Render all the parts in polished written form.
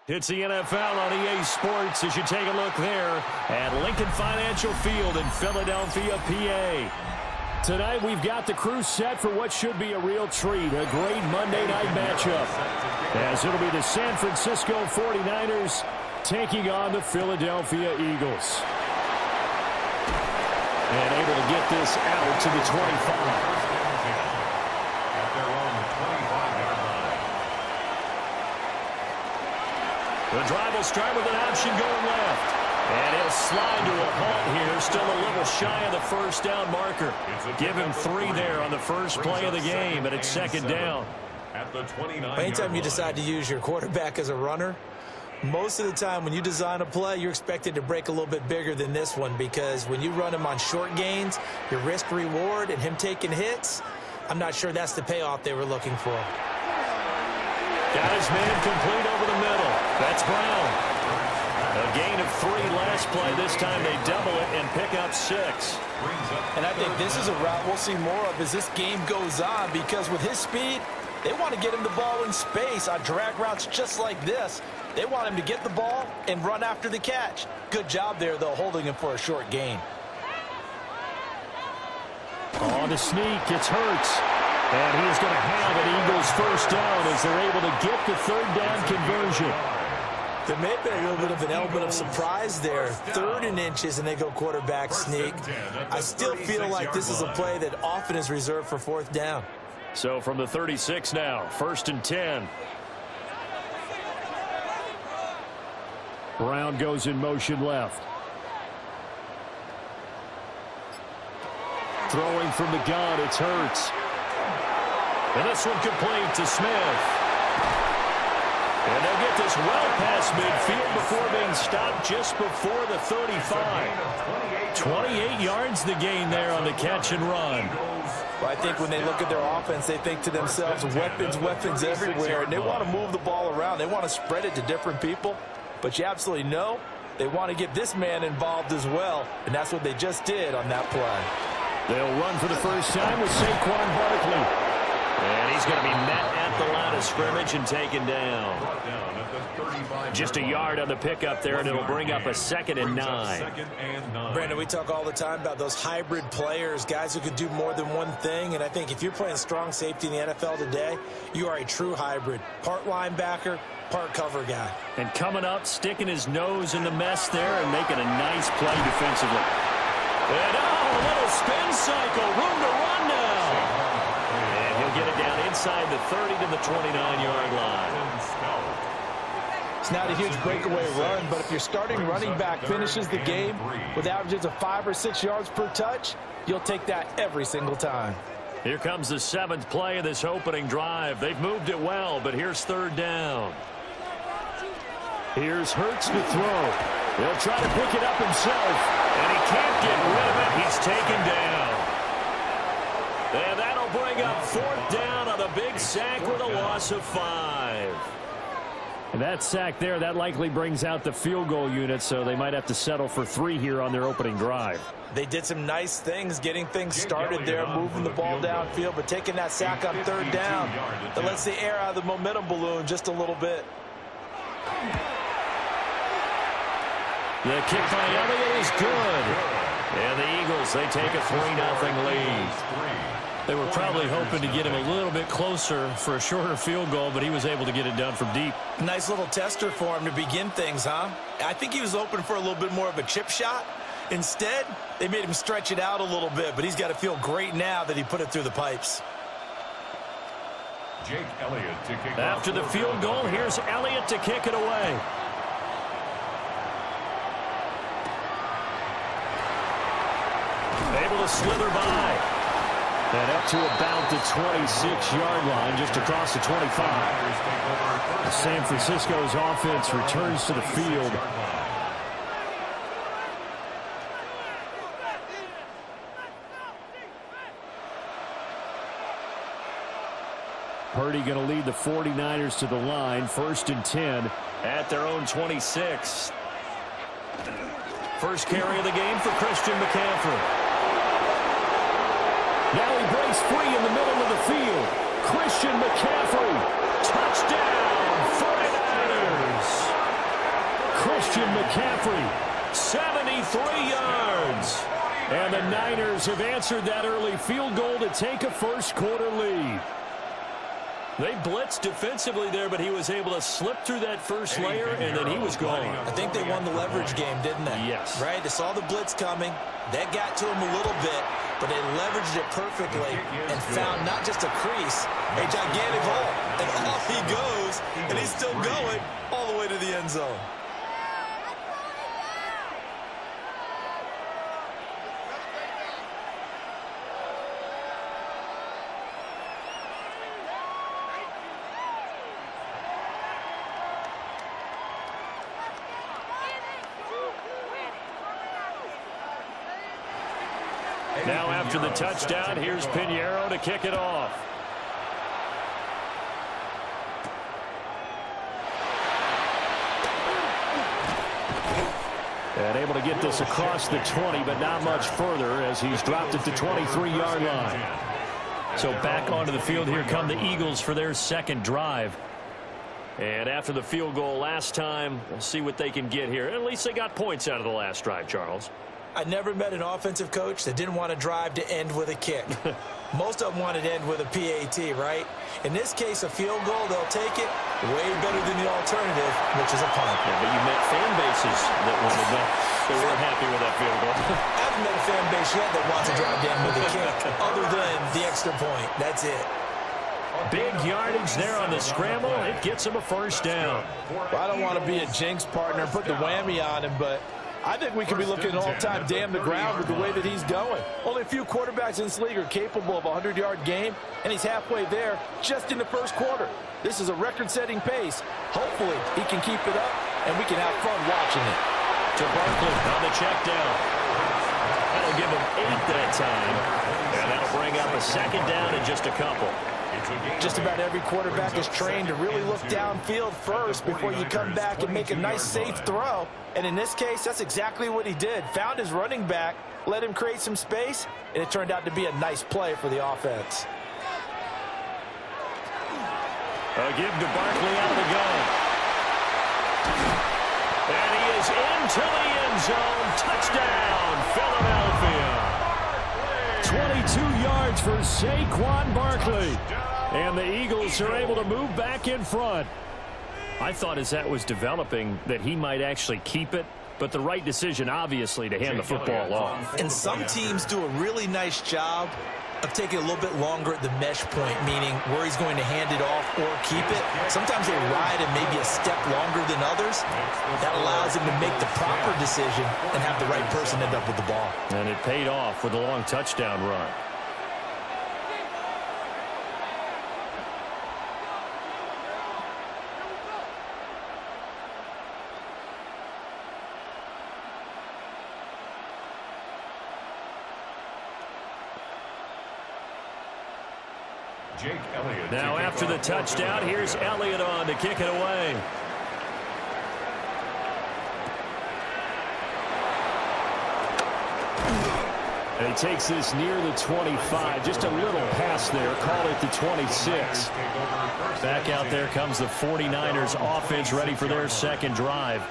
It's the NFL on EA Sports as you take a look there at Lincoln Financial Field in Philadelphia, PA. Tonight we've got the crew set for what should be a real treat, a great Monday night matchup, as it'll be the San Francisco 49ers taking on the Philadelphia Eagles. And able to get this out to the 25. The drive will start with an option going left. And he'll slide to a halt here, still a little shy of the first down marker. Give him 3 there on the first play of the game, and it's second down. Anytime you decide to use your quarterback as a runner, most of the time when you design a play, you're expected to break a little bit bigger than this one, because when you run him on short gains, your risk-reward and him taking hits, I'm not sure that's the payoff they were looking for. Got his man complete over the middle. That's Brown. A gain of 3 last play. This time they double it and pick up 6. And I think this is a route we'll see more of as this game goes on, because with his speed, they want to get him the ball in space on drag routes just like this. They want him to get the ball and run after the catch. Good job there, though, holding him for a short gain. On the sneak, it's Hurts. And he is going to have an Eagles first down as they're able to get the 3rd down conversion. There may have been a little bit of an element of surprise there. 3rd and inches, and they go quarterback sneak. I still feel like this is a play that often is reserved for 4th down. So from the 36 now, 1st and 10. Brown goes in motion left. Throwing from the gun, it's Hurts. And this one complete to Smith. And they'll get this well past midfield before being stopped just before the 35. 28 yards the gain there on the catch and run. Well, I think when they look at their offense, they think to themselves, weapons everywhere, and they want to move the ball around. They want to spread it to different people. But you absolutely know they want to get this man involved as well, and that's what they just did on that play. They'll run for the first time with Saquon Barkley. And he's going to be met at the line of scrimmage and taken down. Just a yard on the pickup there, and it'll bring up a 2nd and 9. Brandon, we talk all the time about those hybrid players, guys who could do more than one thing. And I think if you're playing strong safety in the NFL today, you are a true hybrid. Part linebacker, part cover guy. And coming up, sticking his nose in the mess there and making a nice play defensively. And a little spin cycle, room to run now. Get it down inside the 30 to the 29-yard line. It's not a huge breakaway run, but if your starting running back finishes the game with averages of 5 or 6 yards per touch, you'll take that every single time. Here comes the 7th play of this opening drive. They've moved it well, but here's 3rd down. Here's Hurts to throw. He'll try to pick it up himself, and he can't get rid of it. He's taken down. And that'll bring up 4th down on a big sack with a loss of 5. And that sack there, that likely brings out the field goal unit, so they might have to settle for 3 here on their opening drive. They did some nice things getting things started there, moving the ball downfield, but taking that sack on 3rd down, that lets the air out of the momentum balloon just a little bit. The kick by Elliott is good. And the Eagles, they take a 3-0 lead. They were probably hoping to get him a little bit closer for a shorter field goal, but he was able to get it done from deep. Nice little tester for him to begin things, huh? I think he was open for a little bit more of a chip shot. Instead, they made him stretch it out a little bit, but he's got to feel great now that he put it through the pipes. Jake Elliott to kick After the field goal, here's Elliott to kick it away. Able to slither by. And up to about the 26-yard line, just across the 25. San Francisco's offense returns to the field. Purdy going to lead the 49ers to the line, 1st and 10 at their own 26. First carry of the game for Christian McCaffrey. Now he breaks free in the middle of the field. Christian McCaffrey, touchdown, 49ers. McCaffrey, 73 yards. And the Niners have answered that early field goal to take a first-quarter lead. They blitzed defensively there, but he was able to slip through that first layer, and then he was gone. I think they won the leverage game, didn't they? Yes. Right? They saw the blitz coming. That got to him a little bit, but they leveraged it perfectly and found not just a crease, a gigantic hole. And off he goes, and he's still going all the way to the end zone. Now after the touchdown, here's Pinheiro to kick it off. And able to get this across the 20, but not much further as he's dropped it to 23-yard line. So back onto the field, here come the Eagles for their second drive. And after the field goal last time, we'll see what they can get here. At least they got points out of the last drive, Charles. I never met an offensive coach that didn't want to drive to end with a kick. Most of them wanted to end with a PAT, right? In this case, a field goal, they'll take it way better than the alternative, which is a punt. Yeah, but you met fan bases that wanted that. They weren't happy with that field goal. I haven't met a fan base yet that wants to drive to end with a kick, other than the extra point. That's it. Big yardage there on the scramble. It gets him a first down. Well, I don't want to be a jinx partner and put the whammy on him, but I think we could be looking at an all-time damn the ground with the way that he's going. Only a few quarterbacks in this league are capable of a 100-yard game, and he's halfway there just in the first quarter. This is a record-setting pace. Hopefully, he can keep it up, and we can have fun watching it. To Barkley on the check down. That'll give him 8 that time, and that'll bring up a second down in just a couple. Just about every quarterback is trained to really look downfield first before you come back and make a nice, safe throw. And in this case, that's exactly what he did. Found his running back, let him create some space, and it turned out to be a nice play for the offense. A give to Barkley out of the gun. And he is into the end zone. Touchdown, Philadelphia. 22 yards for Saquon Barkley. And the Eagles are able to move back in front. I thought as that was developing that he might actually keep it, but the right decision, obviously, to hand the football off. And some teams do a really nice job of taking a little bit longer at the mesh point, meaning where he's going to hand it off or keep it. Sometimes they ride it maybe a step longer than others. That allows him to make the proper decision and have the right person end up with the ball. And it paid off with a long touchdown run. Now after the touchdown, here's Elliott on to kick it away. And he takes this near the 25. Just a little pass there. Called it the 26. Back out there comes the 49ers offense ready for their second drive.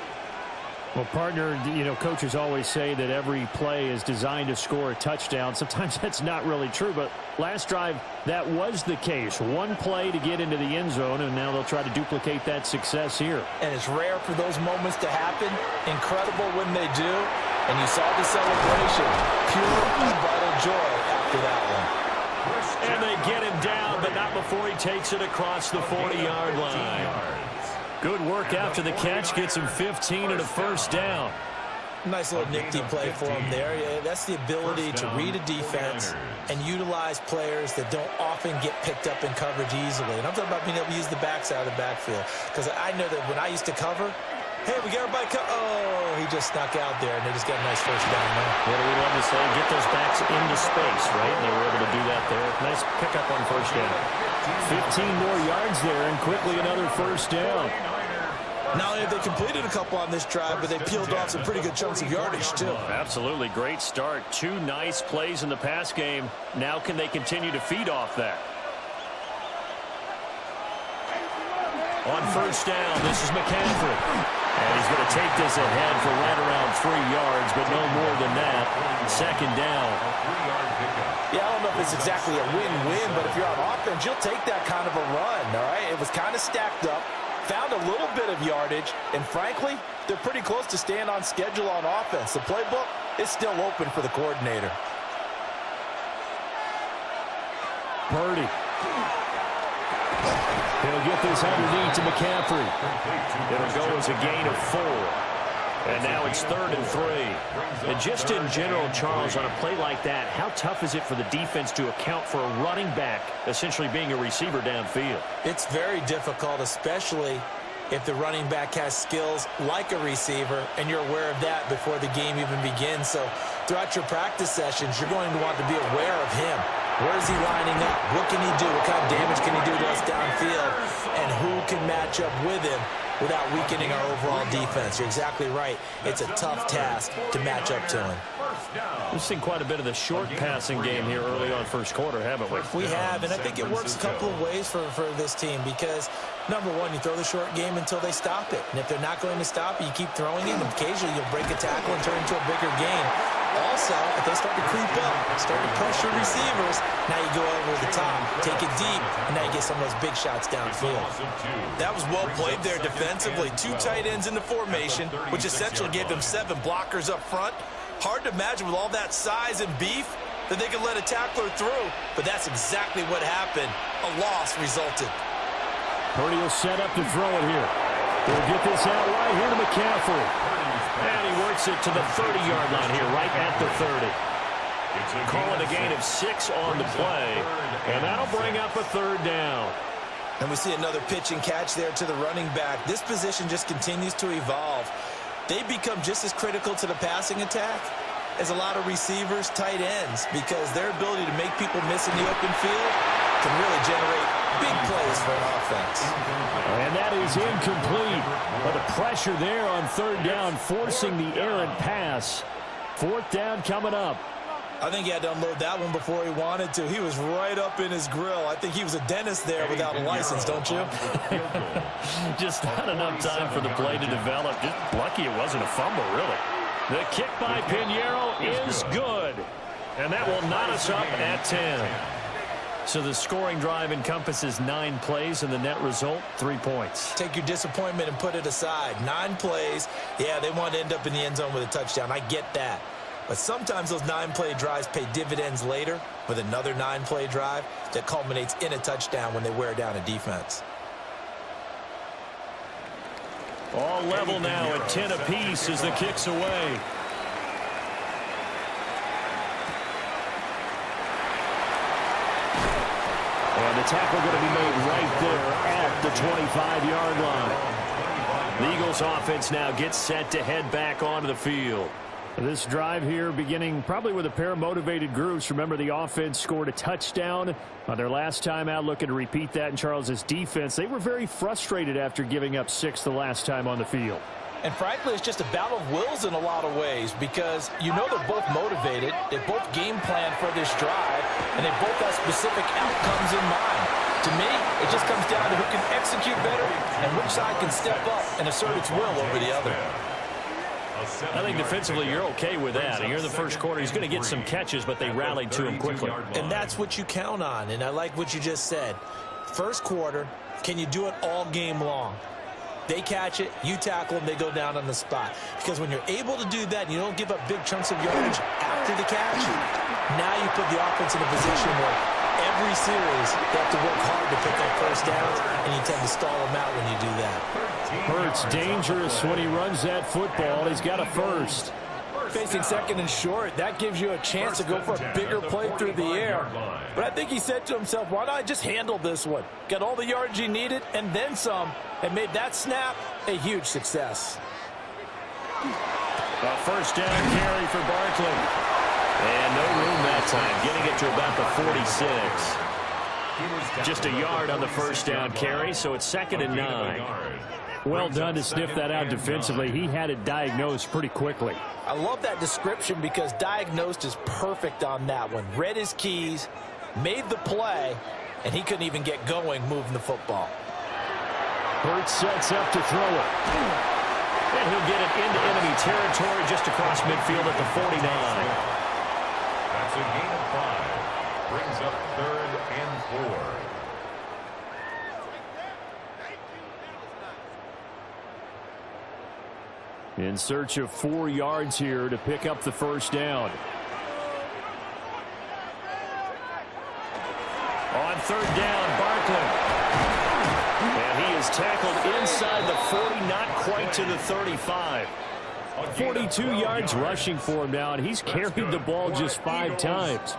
Well, partner, you know, coaches always say that every play is designed to score a touchdown. Sometimes that's not really true, but last drive, that was the case. One play to get into the end zone, and now they'll try to duplicate that success here. And it's rare for those moments to happen. Incredible when they do. And you saw the celebration. Pure, unbridled joy after that one. And they get him down, but not before he takes it across the 40-yard line. Good work after the catch. Gets him 15 and a first down. Nice little nifty play for him there. Yeah, that's the ability to read a defense and utilize players that don't often get picked up in coverage easily. And I'm talking about being able to use the backside of the backfield. Because I know that when I used to cover, hey, we got everybody oh, he just snuck out there, and they just got a nice first down there. What do we love to say? Get those backs into space, right? And they were able to do that there. Nice pickup on first down. 15 more yards there, and quickly another first down. Not only have they completed a couple on this drive, but they peeled off some pretty good chunks of yardage, too. Absolutely. Great start. 2 nice plays in the pass game. Now can they continue to feed off that? On first down, this is McCaffrey. And he's going to take this ahead for right around 3 yards, but no more than that. Second down. Yeah, I don't know if it's exactly a win-win, but if you're on offense, you'll take that kind of a run, all right? It was kind of stacked up, found a little bit of yardage, and frankly, they're pretty close to staying on schedule on offense. The playbook is still open for the coordinator. Purdy. He'll get this underneath to McCaffrey. It'll go as a gain of 4. And now it's 3rd and 3. And just in general, Charles, on a play like that, how tough is it for the defense to account for a running back essentially being a receiver downfield? It's very difficult, especially if the running back has skills like a receiver, and you're aware of that before the game even begins. So throughout your practice sessions, you're going to want to be aware of him. Where is he lining up? What can he do? What kind of damage can he do to us downfield? And who can match up with him without weakening our overall defense? You're exactly right. It's a tough task to match up to him. We've seen quite a bit of the short passing game here early on first quarter, haven't we? We have, and I think it works a couple of ways for this team because, number one, you throw the short game until they stop it. And if they're not going to stop it, you keep throwing it, and occasionally you'll break a tackle and turn it into a bigger game. Also, if they start to creep up, start to pressure receivers, now you go over the top, take it deep, and now you get some of those big shots downfield. That was well played there defensively. 2 tight ends in the formation, which essentially gave them 7 blockers up front. Hard to imagine with all that size and beef that they could let a tackler through, but that's exactly what happened. A loss resulted. Purdy will set up to throw it here. They'll get this out right here to McCaffrey. And he works it to the 30-yard line here, right at the 30. Calling a gain of 6 on the play, and that'll bring up a 3rd down. And we see another pitch and catch there to the running back. This position just continues to evolve. They become just as critical to the passing attack as a lot of receivers, tight ends, because their ability to make people miss in the open field can really generate big plays for an offense. And that is incomplete. But the pressure there on 3rd down, forcing the errant pass. 4th down coming up. I think he had to unload that one before he wanted to. He was right up in his grill. I think he was a dentist there without a license, don't you? Just not enough time for the play to develop. Just lucky it wasn't a fumble, really. The kick by Pinheiro is good. And that will knot us up at 10. So the scoring drive encompasses 9 plays, and the net result, 3 points. Take your disappointment and put it aside. 9 plays. Yeah, they want to end up in the end zone with a touchdown. I get that. But sometimes those 9-play drives pay dividends later with another 9-play drive that culminates in a touchdown when they wear down a defense. All level now at 10 apiece as the kick's away. And the tackle going to be made right there at the 25-yard line. The Eagles offense now gets set to head back onto the field. This drive here beginning probably with a pair of motivated groups. Remember, the offense scored a touchdown on their last time out, looking to repeat that in Charles's defense. They were very frustrated after giving up 6 the last time on the field. And frankly, it's just a battle of wills in a lot of ways because you know they're both motivated. They both game plan for this drive, and they both have specific outcomes in mind. To me, it just comes down to who can execute better and which side can step up and assert its will over the other. I think defensively you're okay with that. Here in the first quarter, he's going to get some catches, but they rallied to him quickly. And that's what you count on, and I like what you just said. First quarter, can you do it all game long? They catch it, you tackle them, they go down on the spot. Because when you're able to do that and you don't give up big chunks of yardage after the catch, now you put the offense in a position where every series they have to work hard to pick up first downs, and you tend to stall them out when you do that. Hurts dangerous when he runs that football. He's got a first. Facing 2nd and short, that gives you a chance to go for a bigger play through the air. But I think he said to himself, why not just handle this one? Got all the yards he needed and then some, and made that snap a huge success. A first down carry for Barkley. And no room that time, getting it to about the 46. Just a yard on the first down carry, so it's 2nd and 9. Well done to sniff that out defensively. He had it diagnosed pretty quickly. I love that description because diagnosed is perfect on that one. Read his keys, made the play, and he couldn't even get going moving the football. Hurts sets up to throw it. And he'll get it into enemy territory just across midfield at the 49. That's a gain of 5. Brings up 3rd and 4. In search of 4 yards here to pick up the first down. On 3rd down, Barkley. And he is tackled inside the 40, not quite to the 35. 42 yards rushing for him now, and he's carried the ball just 5 times.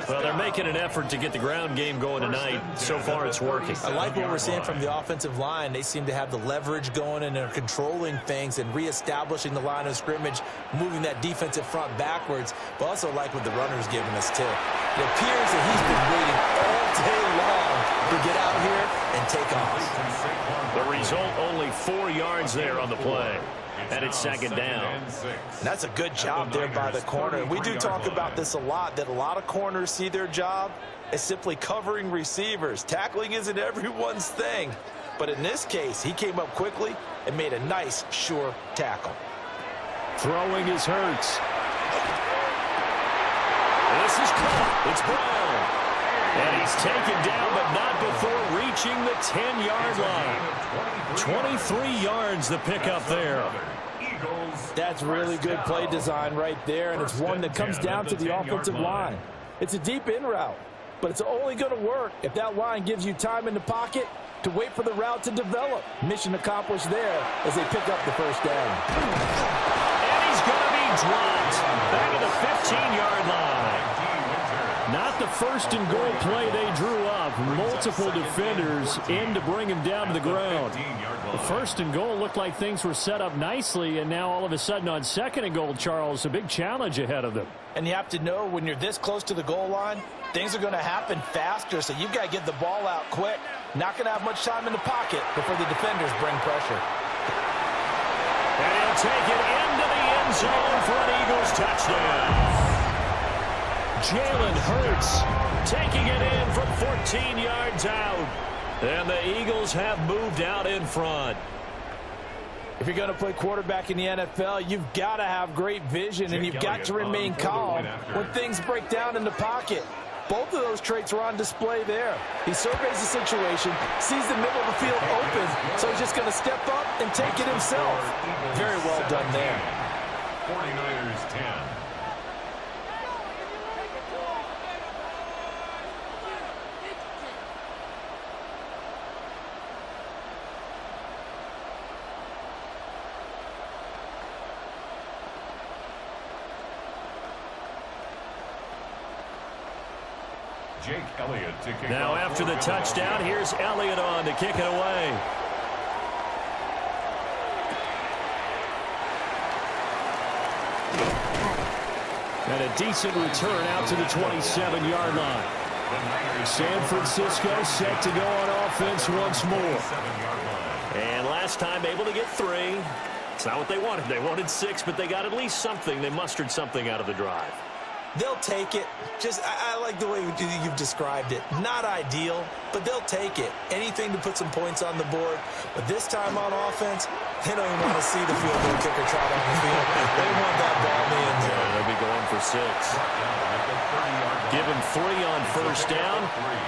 Well, they're making an effort to get the ground game going tonight. So far, it's working. I like what we're seeing from the offensive line. They seem to have the leverage going, and they're controlling things and reestablishing the line of scrimmage, moving that defensive front backwards, but also like what the runner's giving us, too. It appears that he's been waiting all day long to get out here and take off. The result, only 4 yards there on the play. And it's 2nd down. And that's a good job there by the corner. We do talk about this a lot, that a lot of corners see their job as simply covering receivers. Tackling isn't everyone's thing. But in this case, he came up quickly and made a nice, sure tackle. Throwing is Hurts. This is caught. It's Brown. And he's taken down, but not before reaching the 10-yard line. 23 yards the pickup there. That's really good play design right there, and it's one that comes down to the offensive line. It's a deep in route, but it's only going to work if that line gives you time in the pocket to wait for the route to develop. Mission accomplished there as they pick up the first down. And he's going to be dropped back at the 15-yard line. Not the first and goal play they drew up. Multiple defenders in to bring him down to the ground. The first and goal looked like things were set up nicely, and now all of a sudden on 2nd and goal, Charles, a big challenge ahead of them. And you have to know when you're this close to the goal line, things are going to happen faster, so you've got to get the ball out quick. Not going to have much time in the pocket before the defenders bring pressure. And he'll take it into the end zone for an Eagles touchdown. Jalen Hurts taking it in from 14 yards out. And the Eagles have moved out in front. If you're going to play quarterback in the NFL, you've got to have great vision, and you've got to remain calm when things break down in the pocket. Both of those traits are on display there. He surveys the situation, sees the middle of the field open, so he's just going to step up and take it himself. Very well done there. 49ers 10. Jake Elliott to kick now off after the touchdown, here's Elliott on to kick it away. And a decent return out to the 27-yard line. San Francisco set to go on offense once more. And last time able to get 3. It's not what they wanted. They wanted 6, but they got at least something. They mustered something out of the drive. They'll take it. Just, I like the way you've described it. Not ideal, but they'll take it. Anything to put some points on the board. But this time on offense, they don't even want to see the field goal kicker trot on the field. They want that ball in the end zone. They'll be going for 6. Give him 3 on first down.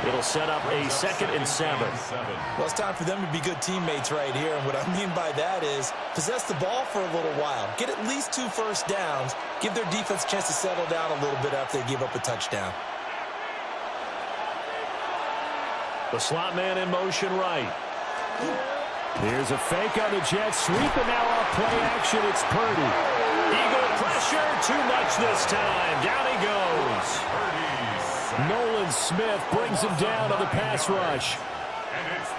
It'll set up a 2nd and 7. Well, it's time for them to be good teammates right here. And what I mean by that is possess the ball for a little while. Get at least 2 first downs. Give their defense a chance to settle down a little bit after they give up a touchdown. The slot man in motion right. Here's a fake on the jet sweep, and now off play action, it's Purdy. Eagle pressure, too much this time. Down he goes. Nolan Smith brings him down on the pass rush.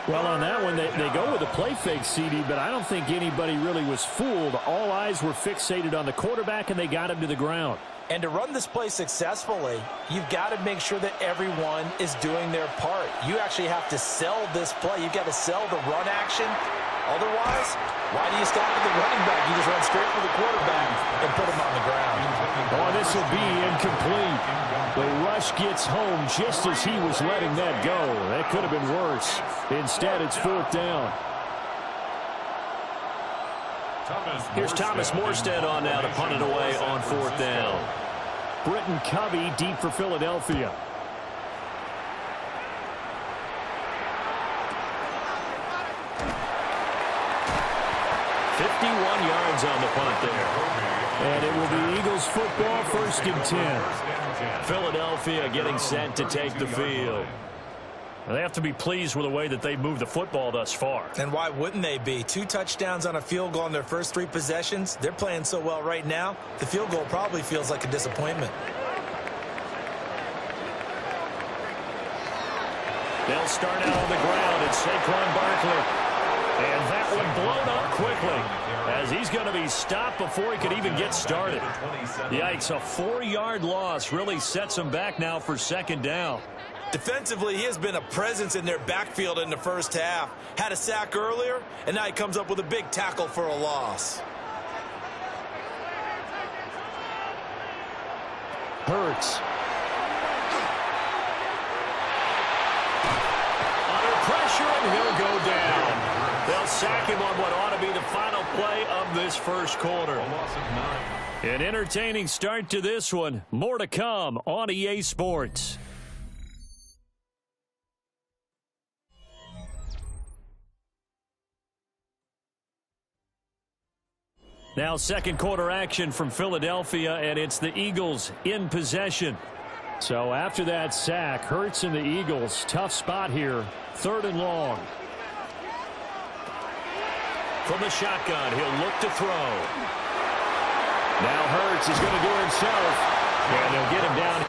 Well, on that one, they go with a play fake, CD, but I don't think anybody really was fooled. All eyes were fixated on the quarterback, and they got him to the ground. And to run this play successfully, you've got to make sure that everyone is doing their part. You actually have to sell this play. You've got to sell the run action. Otherwise, why do you stop at the running back? You just run straight for the quarterback and put him on the ground. Oh, this will be incomplete. The rush gets home just as he was letting that go. That could have been worse. Instead, it's 4th down. Here's Thomas Morstead on now to punt it away on 4th down. Britton Covey deep for Philadelphia. Yards on the punt there. And it will be Eagles football, 1st and 10. Philadelphia getting set to take the field. They have to be pleased with the way that they've moved the football thus far. And why wouldn't they be? 2 touchdowns on a field goal in their first 3 possessions. They're playing so well right now, the field goal probably feels like a disappointment. They'll start out on the ground. It's Saquon Barkley. And that one blown up quickly as he's going to be stopped before he could even get started. Yikes, a 4-yard loss really sets him back now for 2nd down. Defensively, he has been a presence in their backfield in the first half. Had a sack earlier, and now he comes up with a big tackle for a loss. Hurts. Under pressure, and he'll go down. They'll sack him on what ought to be the final play of this first quarter. An entertaining start to this one. More to come on EA Sports. Now 2nd quarter action from Philadelphia, and it's the Eagles in possession. So after that sack, Hurts and the Eagles, tough spot here, 3rd and long. From the shotgun, he'll look to throw. Now Hurts is going to do it himself, and they'll get him down.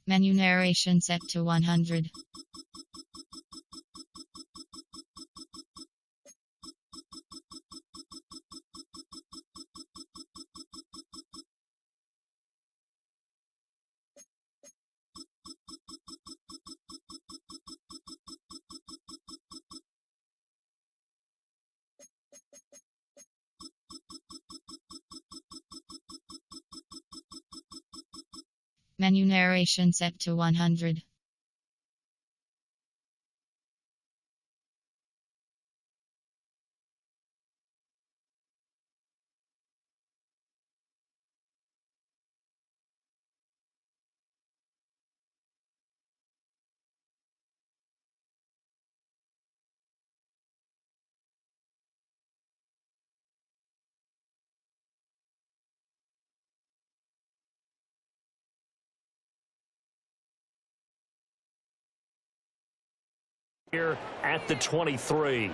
Menu narration set to 100. Menu narration set to 100. Here at the 23.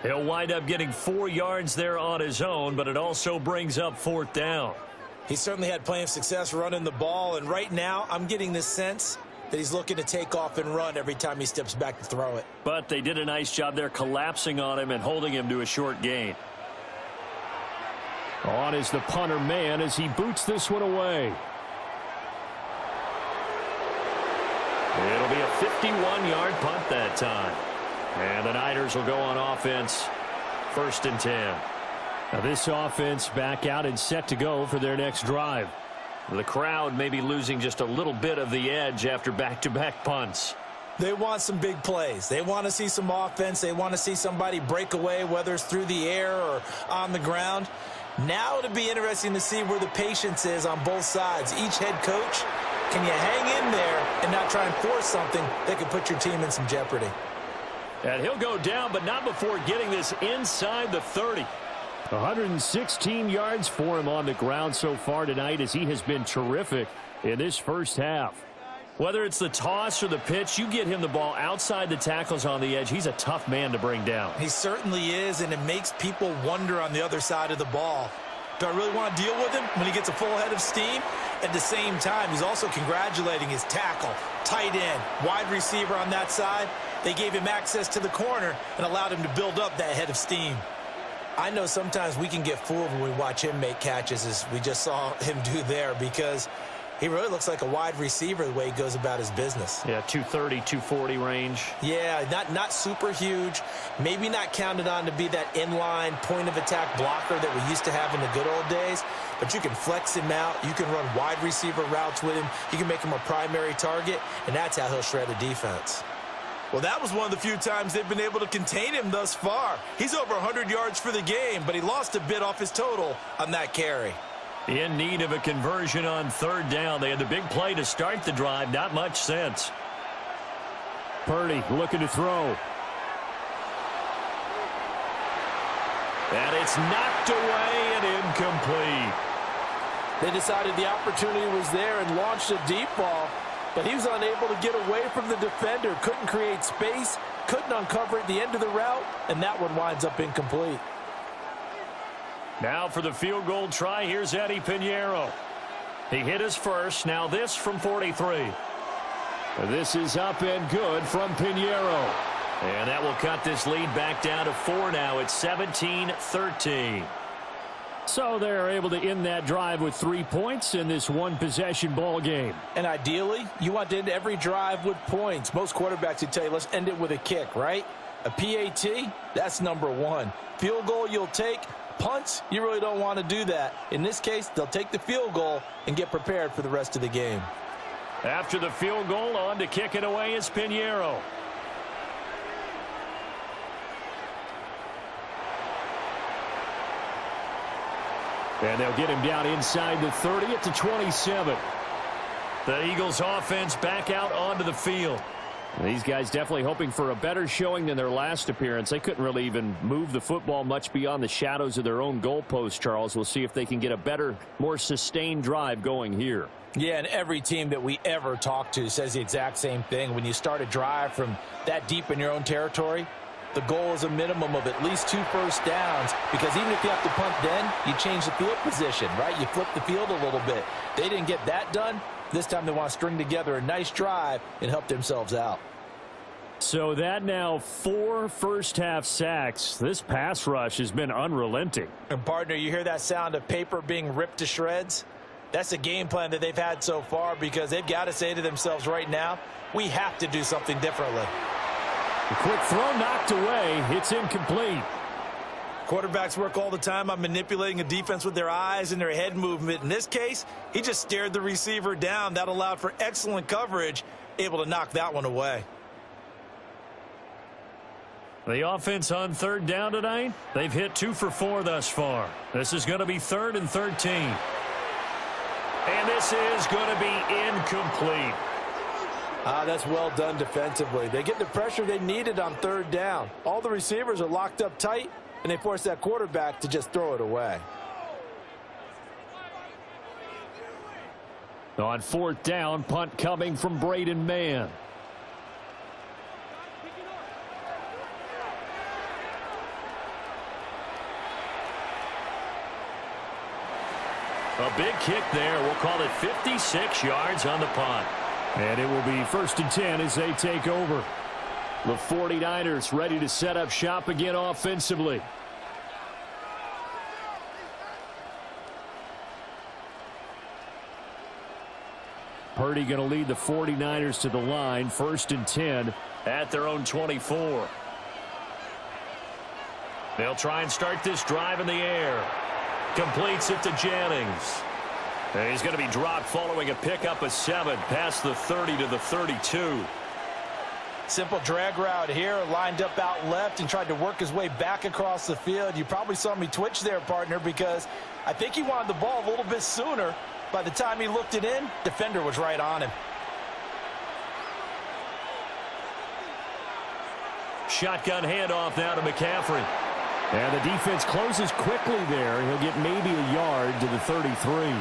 He'll wind up getting 4 yards there on his own, but it also brings up 4th down. He certainly had plenty of success running the ball, and right now I'm getting this sense that he's looking to take off and run every time he steps back to throw it. But they did a nice job there collapsing on him and holding him to a short gain. On is the punter man as he boots this one away. It'll be a 51-yard punt that time. And the Niners will go on offense, 1st and 10. Now this offense back out and set to go for their next drive. The crowd may be losing just a little bit of the edge after back-to-back punts. They want some big plays. They want to see some offense. They want to see somebody break away, whether it's through the air or on the ground. Now it'll be interesting to see where the patience is on both sides. Each head coach, can you hang in there and not try and force something that could put your team in some jeopardy? And he'll go down, but not before getting this inside the 30. 116 yards for him on the ground so far tonight as he has been terrific in this first half. Whether it's the toss or the pitch, you get him the ball outside the tackles on the edge. He's a tough man to bring down. He certainly is, and it makes people wonder on the other side of the ball. Do I really want to deal with him when he gets a full head of steam? At the same time, he's also congratulating his tackle, tight end, wide receiver on that side. They gave him access to the corner and allowed him to build up that head of steam. I know sometimes we can get fooled when we watch him make catches, as we just saw him do there, because he really looks like a wide receiver the way he goes about his business. Yeah, 230, 240 range. Yeah, not super huge. Maybe not counted on to be that inline point-of-attack blocker that we used to have in the good old days. But you can flex him out. You can run wide receiver routes with him. You can make him a primary target, and that's how he'll shred a defense. Well, that was one of the few times they've been able to contain him thus far. He's over 100 yards for the game, but he lost a bit off his total on that carry. In need of a conversion on third down. They had the big play to start the drive. Not much sense. Purdy looking to throw. And it's knocked away and incomplete. They decided the opportunity was there and launched a deep ball, but he was unable to get away from the defender. Couldn't create space, couldn't uncover at the end of the route, and that one winds up incomplete. Now for the field goal try, here's Eddie Pinheiro. He hit his first, now this from 43. This is up and good from Pinheiro. And that will cut this lead back down to 4 now. It's 17-13. So they're able to end that drive with 3 points in this one-possession ball game. And ideally, you want to end every drive with points. Most quarterbacks would tell you, let's end it with a kick, right? A PAT, that's number 1. Field goal you'll take. Punts, you really don't want to do that. In this case, they'll take the field goal and get prepared for the rest of the game. After the field goal, on to kick it away is Pinheiro. And they'll get him down inside the 30 at the 27. The Eagles offense back out onto the field. These guys definitely hoping for a better showing than their last appearance. They couldn't really even move the football much beyond the shadows of their own goalpost, Charles. We'll see if they can get a better, more sustained drive going here. Yeah, and every team that we ever talk to says the exact same thing. When you start a drive from that deep in your own territory, the goal is a minimum of at least 2 first downs, because even if you have to punt then, you change the field position, right? You flip the field a little bit. They didn't get that done. This time they want to string together a nice drive and help themselves out. So that now 4 first-half sacks. This pass rush has been unrelenting. And, partner, you hear that sound of paper being ripped to shreds? That's a game plan that they've had so far, because they've got to say to themselves right now, we have to do something differently. A quick throw knocked away. It's incomplete. Quarterbacks work all the time on manipulating a defense with their eyes and their head movement. In this case, he just stared the receiver down. That allowed for excellent coverage, able to knock that one away. The offense on third down tonight, they've hit 2 for 4 thus far. This is going to be 3rd and 13. And this is going to be incomplete. That's well done defensively. They get the pressure they needed on third down. All the receivers are locked up tight, and they force that quarterback to just throw it away. On 4th down, punt coming from Braden Mann. A big kick there. We'll call it 56 yards on the punt. And it will be 1st and 10 as they take over. The 49ers ready to set up shop again offensively. Purdy going to lead the 49ers to the line. 1st and 10 at their own 24. They'll try and start this drive in the air. Completes it to Jennings. And he's going to be dropped following a pickup of 7 past the 30 to the 32. Simple drag route here, lined up out left and tried to work his way back across the field. You probably saw me twitch there, partner, because I think he wanted the ball a little bit sooner. By the time he looked it in, defender was right on him. Shotgun handoff now to McCaffrey. And the defense closes quickly there. He'll get maybe a yard to the 33.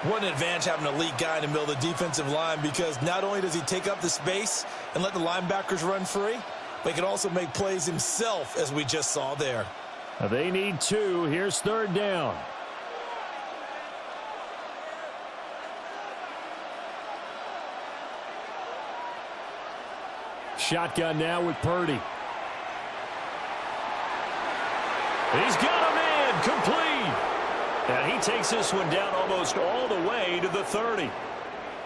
What an advantage having an elite guy in the middle of the defensive line, because not only does he take up the space and let the linebackers run free, but he can also make plays himself, as we just saw there. They need 2. Here's 3rd down. Shotgun now with Purdy. He's got a man, complete. And he takes this one down almost all the way to the 30.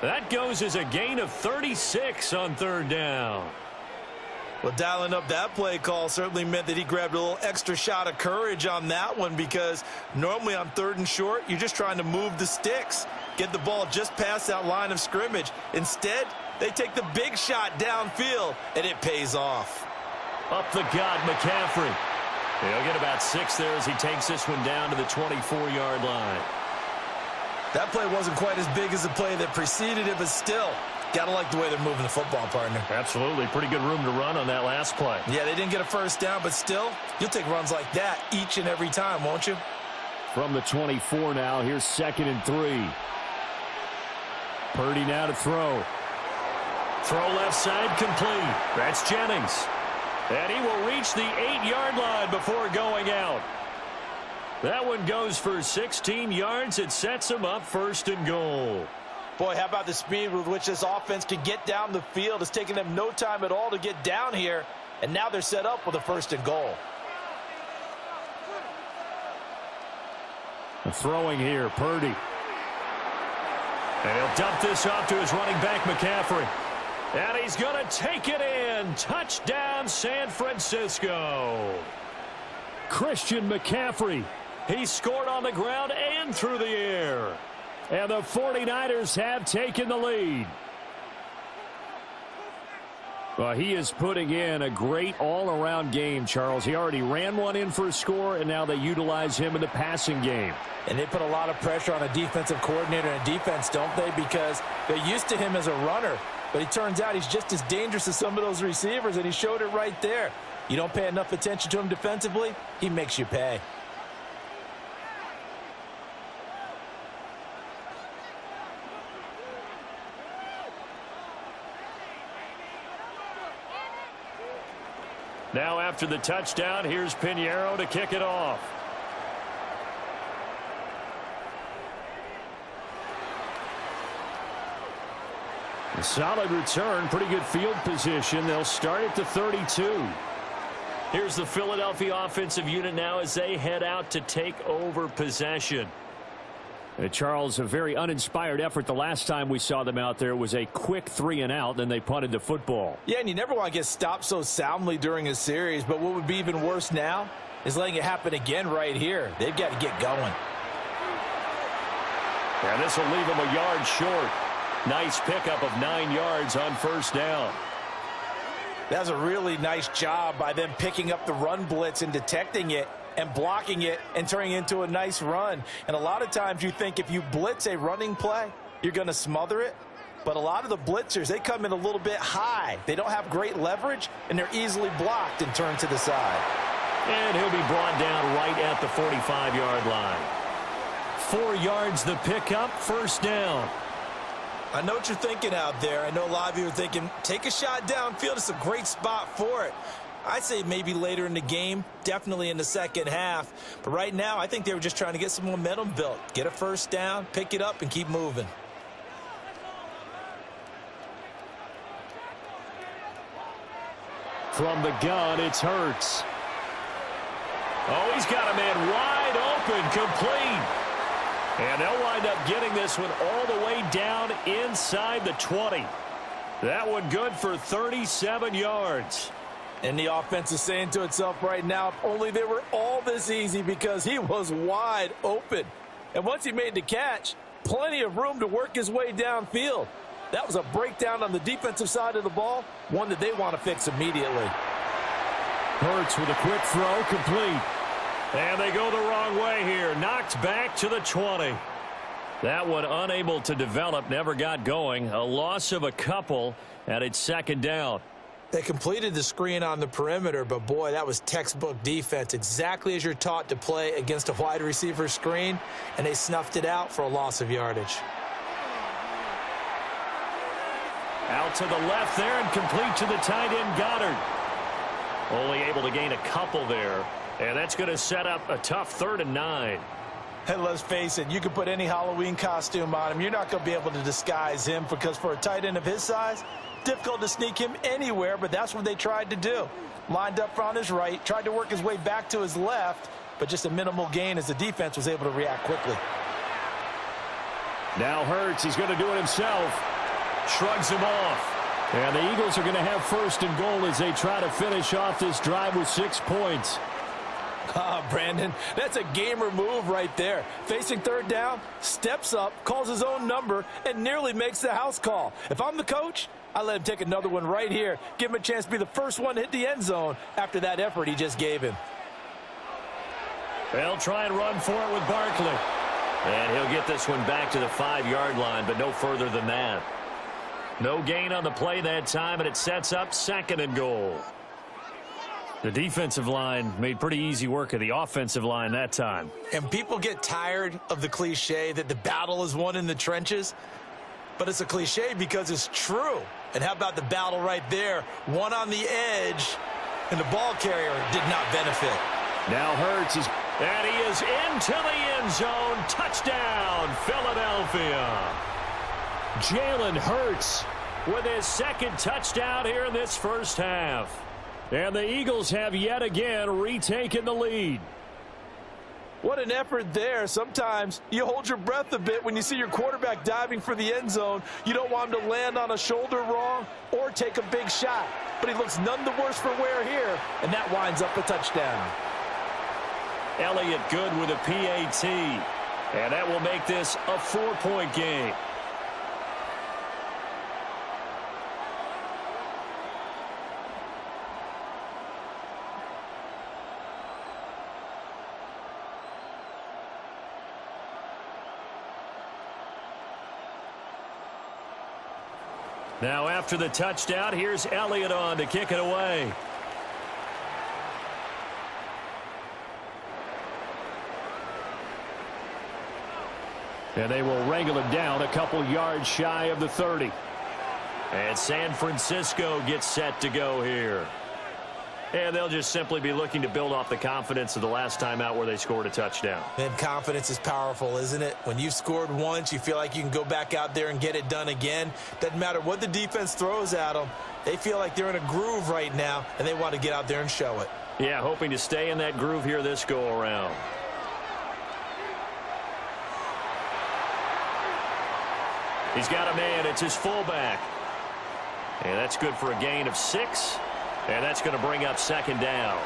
That goes as a gain of 36 on 3rd down. Well, dialing up that play call certainly meant that he grabbed a little extra shot of courage on that one, because normally on 3rd and short, you're just trying to move the sticks, get the ball just past that line of scrimmage. Instead, they take the big shot downfield, and it pays off. Up the gut, McCaffrey. He'll get about 6 there as he takes this one down to the 24-yard line. That play wasn't quite as big as the play that preceded it, but still, got to like the way they're moving the football, partner. Absolutely. Pretty good room to run on that last play. Yeah, they didn't get a 1st down, but still, you'll take runs like that each and every time, won't you? From the 24 now, here's 2nd and 3. Purdy now to throw. Throw left side complete. That's Jennings. And he will reach the 8-yard line before going out. That one goes for 16 yards. It sets him up 1st and goal. Boy, how about the speed with which this offense can get down the field? It's taking them no time at all to get down here, and now they're set up with a 1st and goal. Throwing here, Purdy. And he'll dump this off to his running back, McCaffrey. And he's going to take it in. Touchdown, San Francisco. Christian McCaffrey. He scored on the ground and through the air. And the 49ers have taken the lead. Well, he is putting in a great all-around game, Charles. He already ran one in for a score, and now they utilize him in the passing game. And they put a lot of pressure on a defensive coordinator and defense, don't they? Because they're used to him as a runner. But it turns out he's just as dangerous as some of those receivers, and he showed it right there. You don't pay enough attention to him defensively, he makes you pay. Now after the touchdown, here's Pinheiro to kick it off. A solid return, pretty good field position. They'll start at the 32. Here's the Philadelphia offensive unit now as they head out to take over possession. Charles, a very uninspired effort. The last time we saw them out there was a quick 3-and-out, then they punted the football. Yeah, and you never want to get stopped so soundly during a series, but what would be even worse now is letting it happen again right here. They've got to get going. And this will leave them a yard short. Nice pickup of 9 yards on 1st down. That's a really nice job by them picking up the run blitz and detecting it and blocking it and turning it into a nice run. And a lot of times you think if you blitz a running play, you're going to smother it. But a lot of the blitzers, they come in a little bit high. They don't have great leverage, and they're easily blocked and turned to the side. And he'll be brought down right at the 45-yard line. 4 yards the pickup, 1st down. I know what you're thinking out there. I know a lot of you are thinking, take a shot downfield. It's a great spot for it. I'd say maybe later in the game, definitely in the second half. But right now, I think they were just trying to get some momentum built. Get a 1st down, pick it up, and keep moving. From the gun, it's Hurts. Oh, he's got a man wide open, complete. And they'll wind up getting this one all the way down inside the 20. That one good for 37 yards. And the offense is saying to itself right now, if only they were all this easy, because he was wide open. And once he made the catch, plenty of room to work his way downfield. That was a breakdown on the defensive side of the ball, one that they want to fix immediately. Hurts with a quick throw, complete. And they go the wrong way here. Knocked back to the 20. That one unable to develop, never got going. A loss of a couple, and it's 2nd down. They completed the screen on the perimeter, but boy, that was textbook defense, exactly as you're taught to play against a wide receiver screen, and they snuffed it out for a loss of yardage. Out to the left there and complete to the tight end, Goddard. Only able to gain a couple there, and that's going to set up a tough 3rd and 9. And let's face it, you can put any Halloween costume on him. You're not going to be able to disguise him because for a tight end of his size, difficult to sneak him anywhere, but that's what they tried to do. Lined up on his right, tried to work his way back to his left, but just a minimal gain as the defense was able to react quickly. Now Hurts, he's going to do it himself. Shrugs him off. And the Eagles are going to have 1st and goal as they try to finish off this drive with 6 points. Brandon, that's a gamer move right there. Facing 3rd down, steps up, calls his own number, and nearly makes the house call. If I'm the coach, I let him take another one right here. Give him a chance to be the first one to hit the end zone after that effort he just gave him. They'll try and run for it with Barkley. And he'll get this one back to the 5-yard line, but no further than that. No gain on the play that time, and it sets up 2nd and goal. The defensive line made pretty easy work of the offensive line that time. And people get tired of the cliche that the battle is won in the trenches, but it's a cliche because it's true. And how about the battle right there? One on the edge, and the ball carrier did not benefit. Now Hurts is... And he is into the end zone. Touchdown, Philadelphia. Jalen Hurts With his 2nd touchdown here in this first half. And the Eagles have yet again retaken the lead. What an effort there. Sometimes you hold your breath a bit when you see your quarterback diving for the end zone. You don't want him to land on a shoulder wrong or take a big shot. But he looks none the worse for wear here, and that winds up a touchdown. Elliott good with a PAT. And that will make this a 4-point game. Now after the touchdown, here's Elliott on to kick it away. And they will wrangle him down a couple yards shy of the 30. And San Francisco gets set to go here. And they'll just simply be looking to build off the confidence of the last time out where they scored a touchdown. And confidence is powerful, isn't it? When you've scored once, you feel like you can go back out there and get it done again. Doesn't matter what the defense throws at them. They feel like they're in a groove right now, and they want to get out there and show it. Yeah, hoping to stay in that groove here this go-around. He's got a man. It's his fullback. And that's good for a gain of 6. And that's going to bring up 2nd down.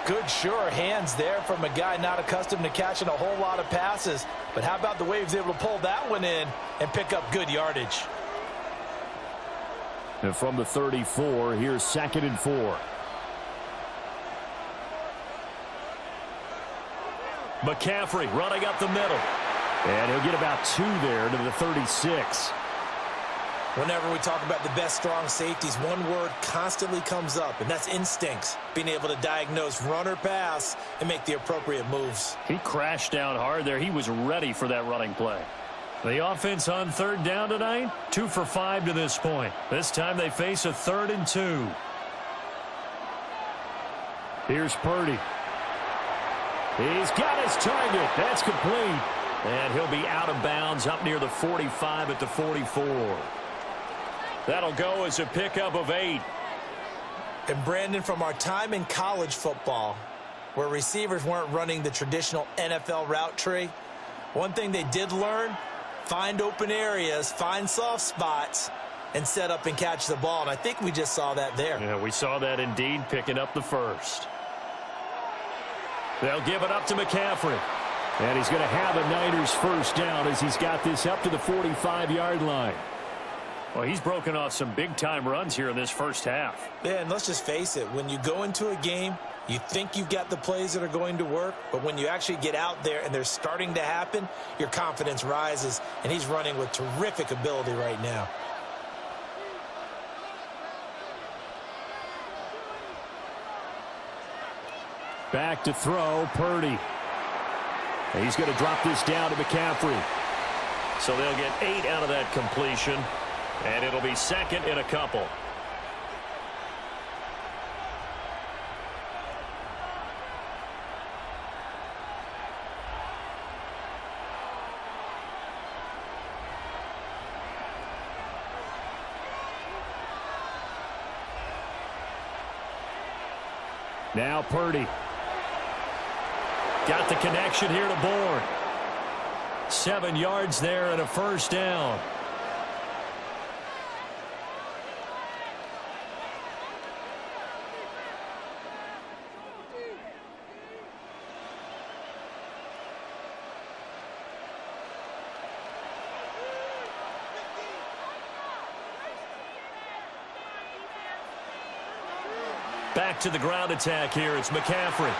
Good, sure hands there from a guy not accustomed to catching a whole lot of passes. But how about the way he was able to pull that one in and pick up good yardage? And from the 34, here's 2nd and 4. McCaffrey running up the middle. And he'll get about 2 there to the 36. Whenever we talk about the best strong safeties, one word constantly comes up, and that's instincts. Being able to diagnose run or pass and make the appropriate moves. He crashed down hard there. He was ready for that running play. The offense on 3rd down tonight, 2 for 5 to this point. This time they face a 3rd and 2. Here's Purdy. He's got his target. That's complete. And he'll be out of bounds up near the 45 at the 44. That'll go as a pickup of 8. And Brandon, from our time in college football, where receivers weren't running the traditional NFL route tree, one thing they did learn, find open areas, find soft spots, and set up and catch the ball. And I think we just saw that there. Yeah, we saw that indeed, picking up the first. They'll give it up to McCaffrey. And he's going to have a Niners first down as he's got this up to the 45-yard line. Well, he's broken off some big-time runs here in this first half. Yeah, and let's just face it. When you go into a game, you think you've got the plays that are going to work, but when you actually get out there and they're starting to happen, your confidence rises, and he's running with terrific ability right now. Back to throw, Purdy. He's going to drop this down to McCaffrey. So they'll get 8 out of that completion, and it'll be second in a couple. Now Purdy. Got the connection here to Bourne. 7 yards there and a first down. Back to the ground attack here. It's McCaffrey.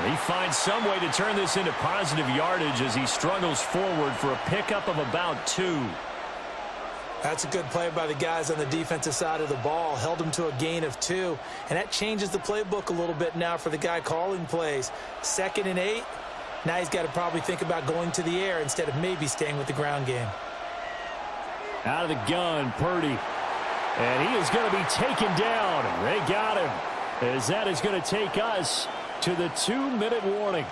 He finds some way to turn this into positive yardage as he struggles forward for a pickup of about 2. That's a good play by the guys on the defensive side of the ball. Held him to a gain of 2. And that changes the playbook a little bit now for the guy calling plays. 2nd and 8. Now he's got to probably think about going to the air instead of maybe staying with the ground game. Out of the gun, Purdy. And he is going to be taken down. They got him. As that is going to take us to the 2-minute warning.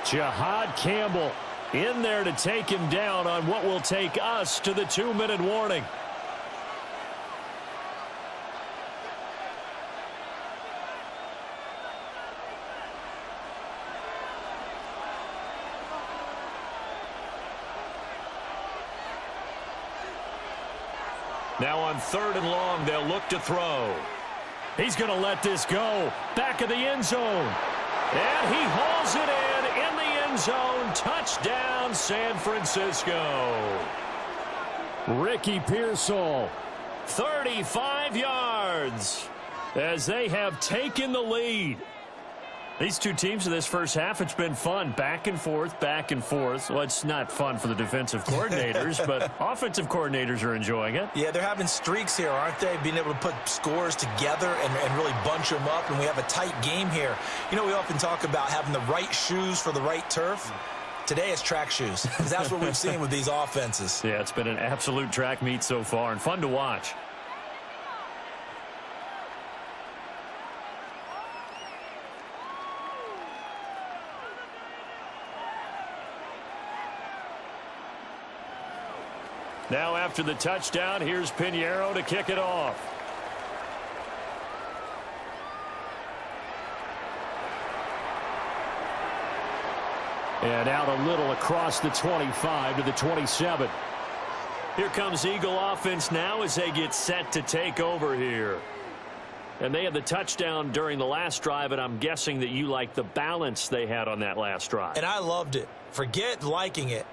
Jahad Campbell in there to take him down on what will take us to the 2-minute warning. Now on 3rd and long, they'll look to throw. He's going to let this go. Back of the end zone. And he hauls it in the end zone. Touchdown, San Francisco. Ricky Pearsall. 35 yards as they have taken the lead. These two teams in this first half, it's been fun. Back and forth, back and forth. Well, it's not fun for the defensive coordinators, but offensive coordinators are enjoying it. Yeah, they're having streaks here, aren't they? Being able to put scores together and really bunch them up, and we have a tight game here. You know, we often talk about having the right shoes for the right turf. Today it's track shoes, because that's what we've seen with these offenses. Yeah, it's been an absolute track meet so far, and fun to watch. Now after the touchdown, here's Pinheiro to kick it off. And out a little across the 25 to the 27. Here comes Eagle offense now as they get set to take over here. And they had the touchdown during the last drive, and I'm guessing that you like the balance they had on that last drive. And I loved it. Forget liking it.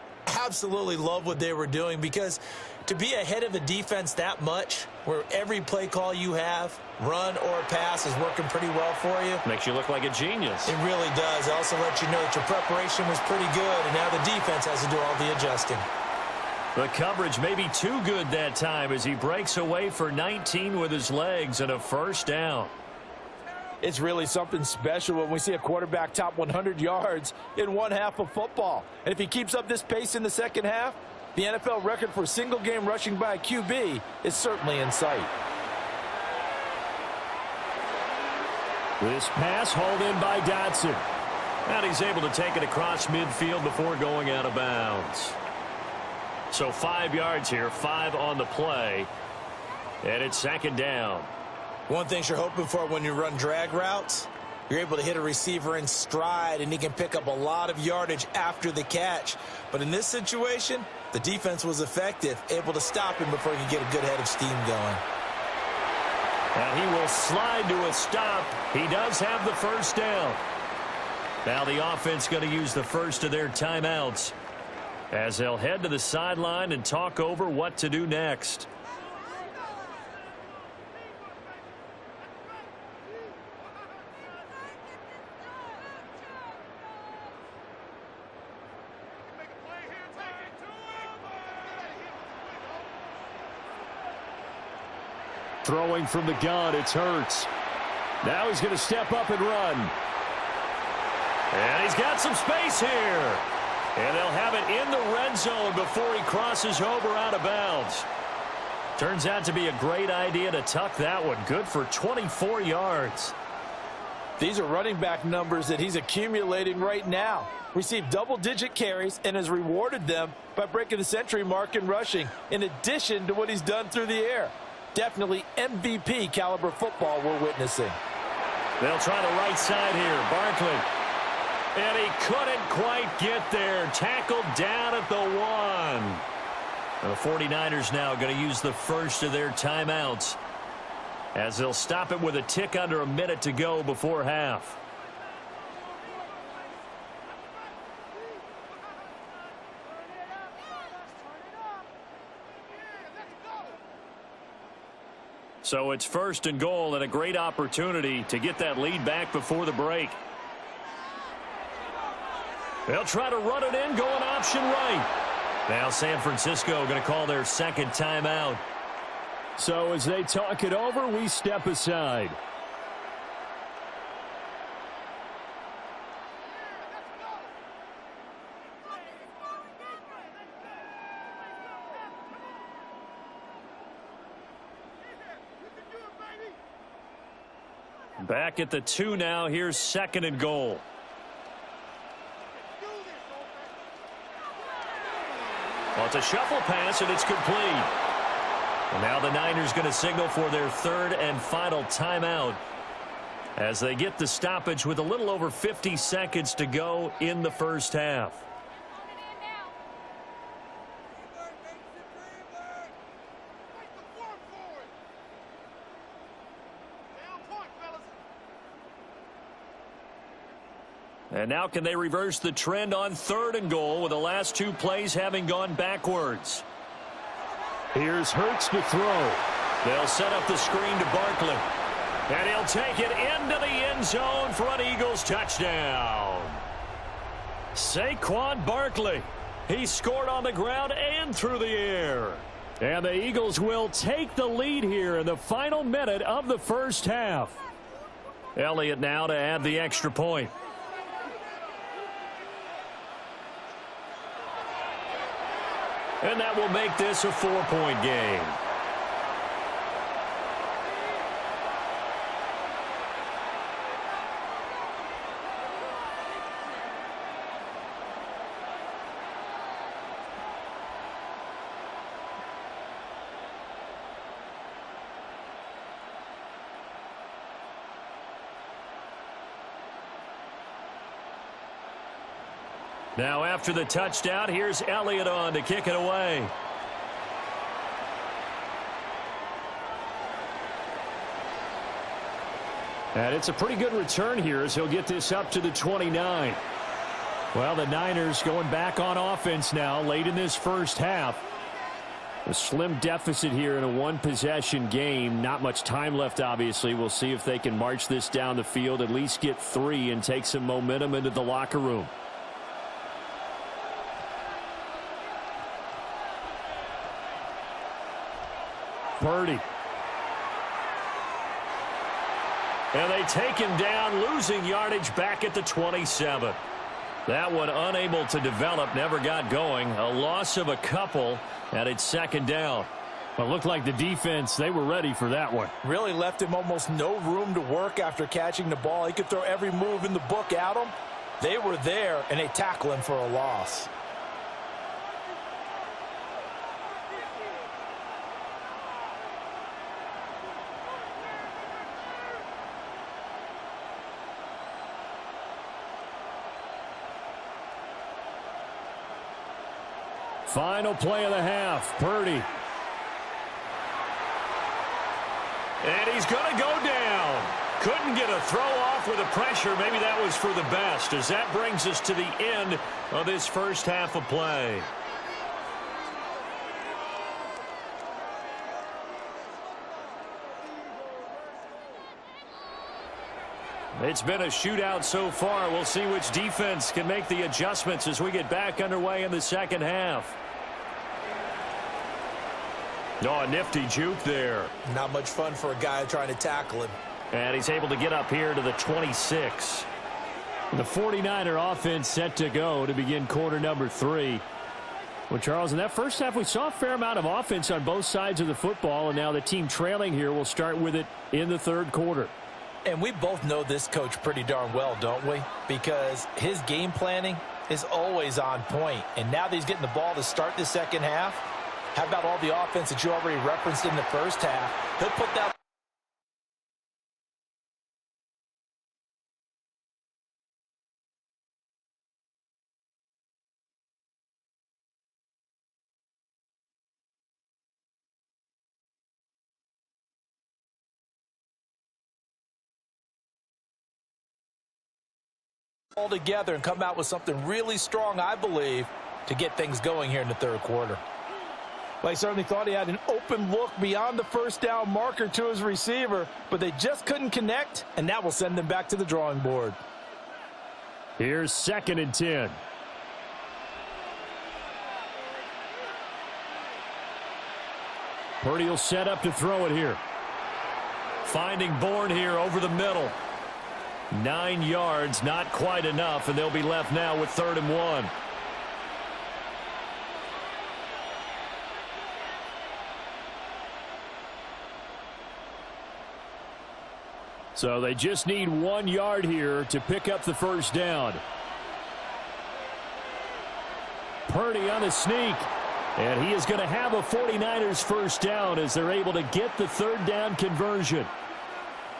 Absolutely love what they were doing, because to be ahead of a defense that much, where every play call you have, run or pass, is working pretty well for you. Makes you look like a genius. It really does. It also lets you know that your preparation was pretty good, and now the defense has to do all the adjusting. The coverage may be too good that time as he breaks away for 19 with his legs and a first down. It's really something special when we see a quarterback top 100 yards in one half of football. And if he keeps up this pace in the second half, the NFL record for single game rushing by a QB is certainly in sight. This pass hauled in by Dotson. And he's able to take it across midfield before going out of bounds. So 5 yards here, 5 on the play. And it's second down. One thing you're hoping for when you run drag routes, you're able to hit a receiver in stride, and he can pick up a lot of yardage after the catch. But in this situation, the defense was effective, able to stop him before he could get a good head of steam going. And he will slide to a stop. He does have the first down. Now the offense going to use the first of their timeouts as they'll head to the sideline and talk over what to do next. Throwing from the gun, it's Hurts. Now he's going to step up and run. And he's got some space here. And they'll have it in the red zone before he crosses over out of bounds. Turns out to be a great idea to tuck that one. Good for 24 yards. These are running back numbers that he's accumulating right now. Received double-digit carries and has rewarded them by breaking the century mark in rushing, in addition to what he's done through the air. Definitely MVP caliber football we're witnessing. They'll try the right side here. Barkley. And he couldn't quite get there. Tackled down at the 1. The 49ers now going to use the first of their timeouts as they'll stop it with a tick under a minute to go before half. So it's 1st and goal and a great opportunity to get that lead back before the break. They'll try to run it in, going option right. Now San Francisco going to call their second timeout. So as they talk it over, we step aside. Back at the 2 now. Here's 2nd and goal. Well, it's a shuffle pass, and it's complete. And now the Niners going to signal for their 3rd and final timeout as they get the stoppage with a little over 50 seconds to go in the first half. And now can they reverse the trend on 3rd and goal with the last 2 plays having gone backwards? Here's Hurts to throw. They'll set up the screen to Barkley. And he'll take it into the end zone for an Eagles touchdown. Saquon Barkley. He scored on the ground and through the air. And the Eagles will take the lead here in the final minute of the first half. Elliott now to add the extra point. And that will make this a 4-point game. Now after the touchdown, here's Elliott on to kick it away. And it's a pretty good return here as he'll get this up to the 29. Well, the Niners going back on offense now late in this first half. A slim deficit here in a 1-possession game. Not much time left, obviously. We'll see if they can march this down the field, at least get 3 and take some momentum into the locker room. Purdy. And they take him down, losing yardage back at the 27. That one unable to develop, never got going. A loss of a couple, and it's 2nd down. Well, it looked like the defense, they were ready for that one. Really left him almost no room to work after catching the ball. He could throw every move in the book at him. They were there, and they tackle him for a loss. Final play of the half. Purdy. And he's going to go down. Couldn't get a throw off with the pressure. Maybe that was for the best, as that brings us to the end of this first half of play. It's been a shootout so far. We'll see which defense can make the adjustments as we get back underway in the second half. Oh, a nifty juke there. Not much fun for a guy trying to tackle him. And he's able to get up here to the 26. The 49er offense set to go to begin quarter number 3. Well, Charles, in that first half, we saw a fair amount of offense on both sides of the football, and now the team trailing here will start with it in the third quarter. And we both know this coach pretty darn well, don't we? Because his game planning is always on point. And now that he's getting the ball to start the second half, how about all the offense that you already referenced in the first half? He'll put that all together and come out with something really strong, I believe, to get things going here in the third quarter. Well, he certainly thought he had an open look beyond the first down marker to his receiver, but they just couldn't connect, and that will send them back to the drawing board. Here's 2nd and 10. Purdy will set up to throw it here. Finding Bourne here over the middle. 9 yards, not quite enough, and they'll be left now with 3rd and 1. So they just need 1 yard here to pick up the first down. Purdy on the sneak, and he is going to have a 49ers first down as they're able to get the 3rd down conversion.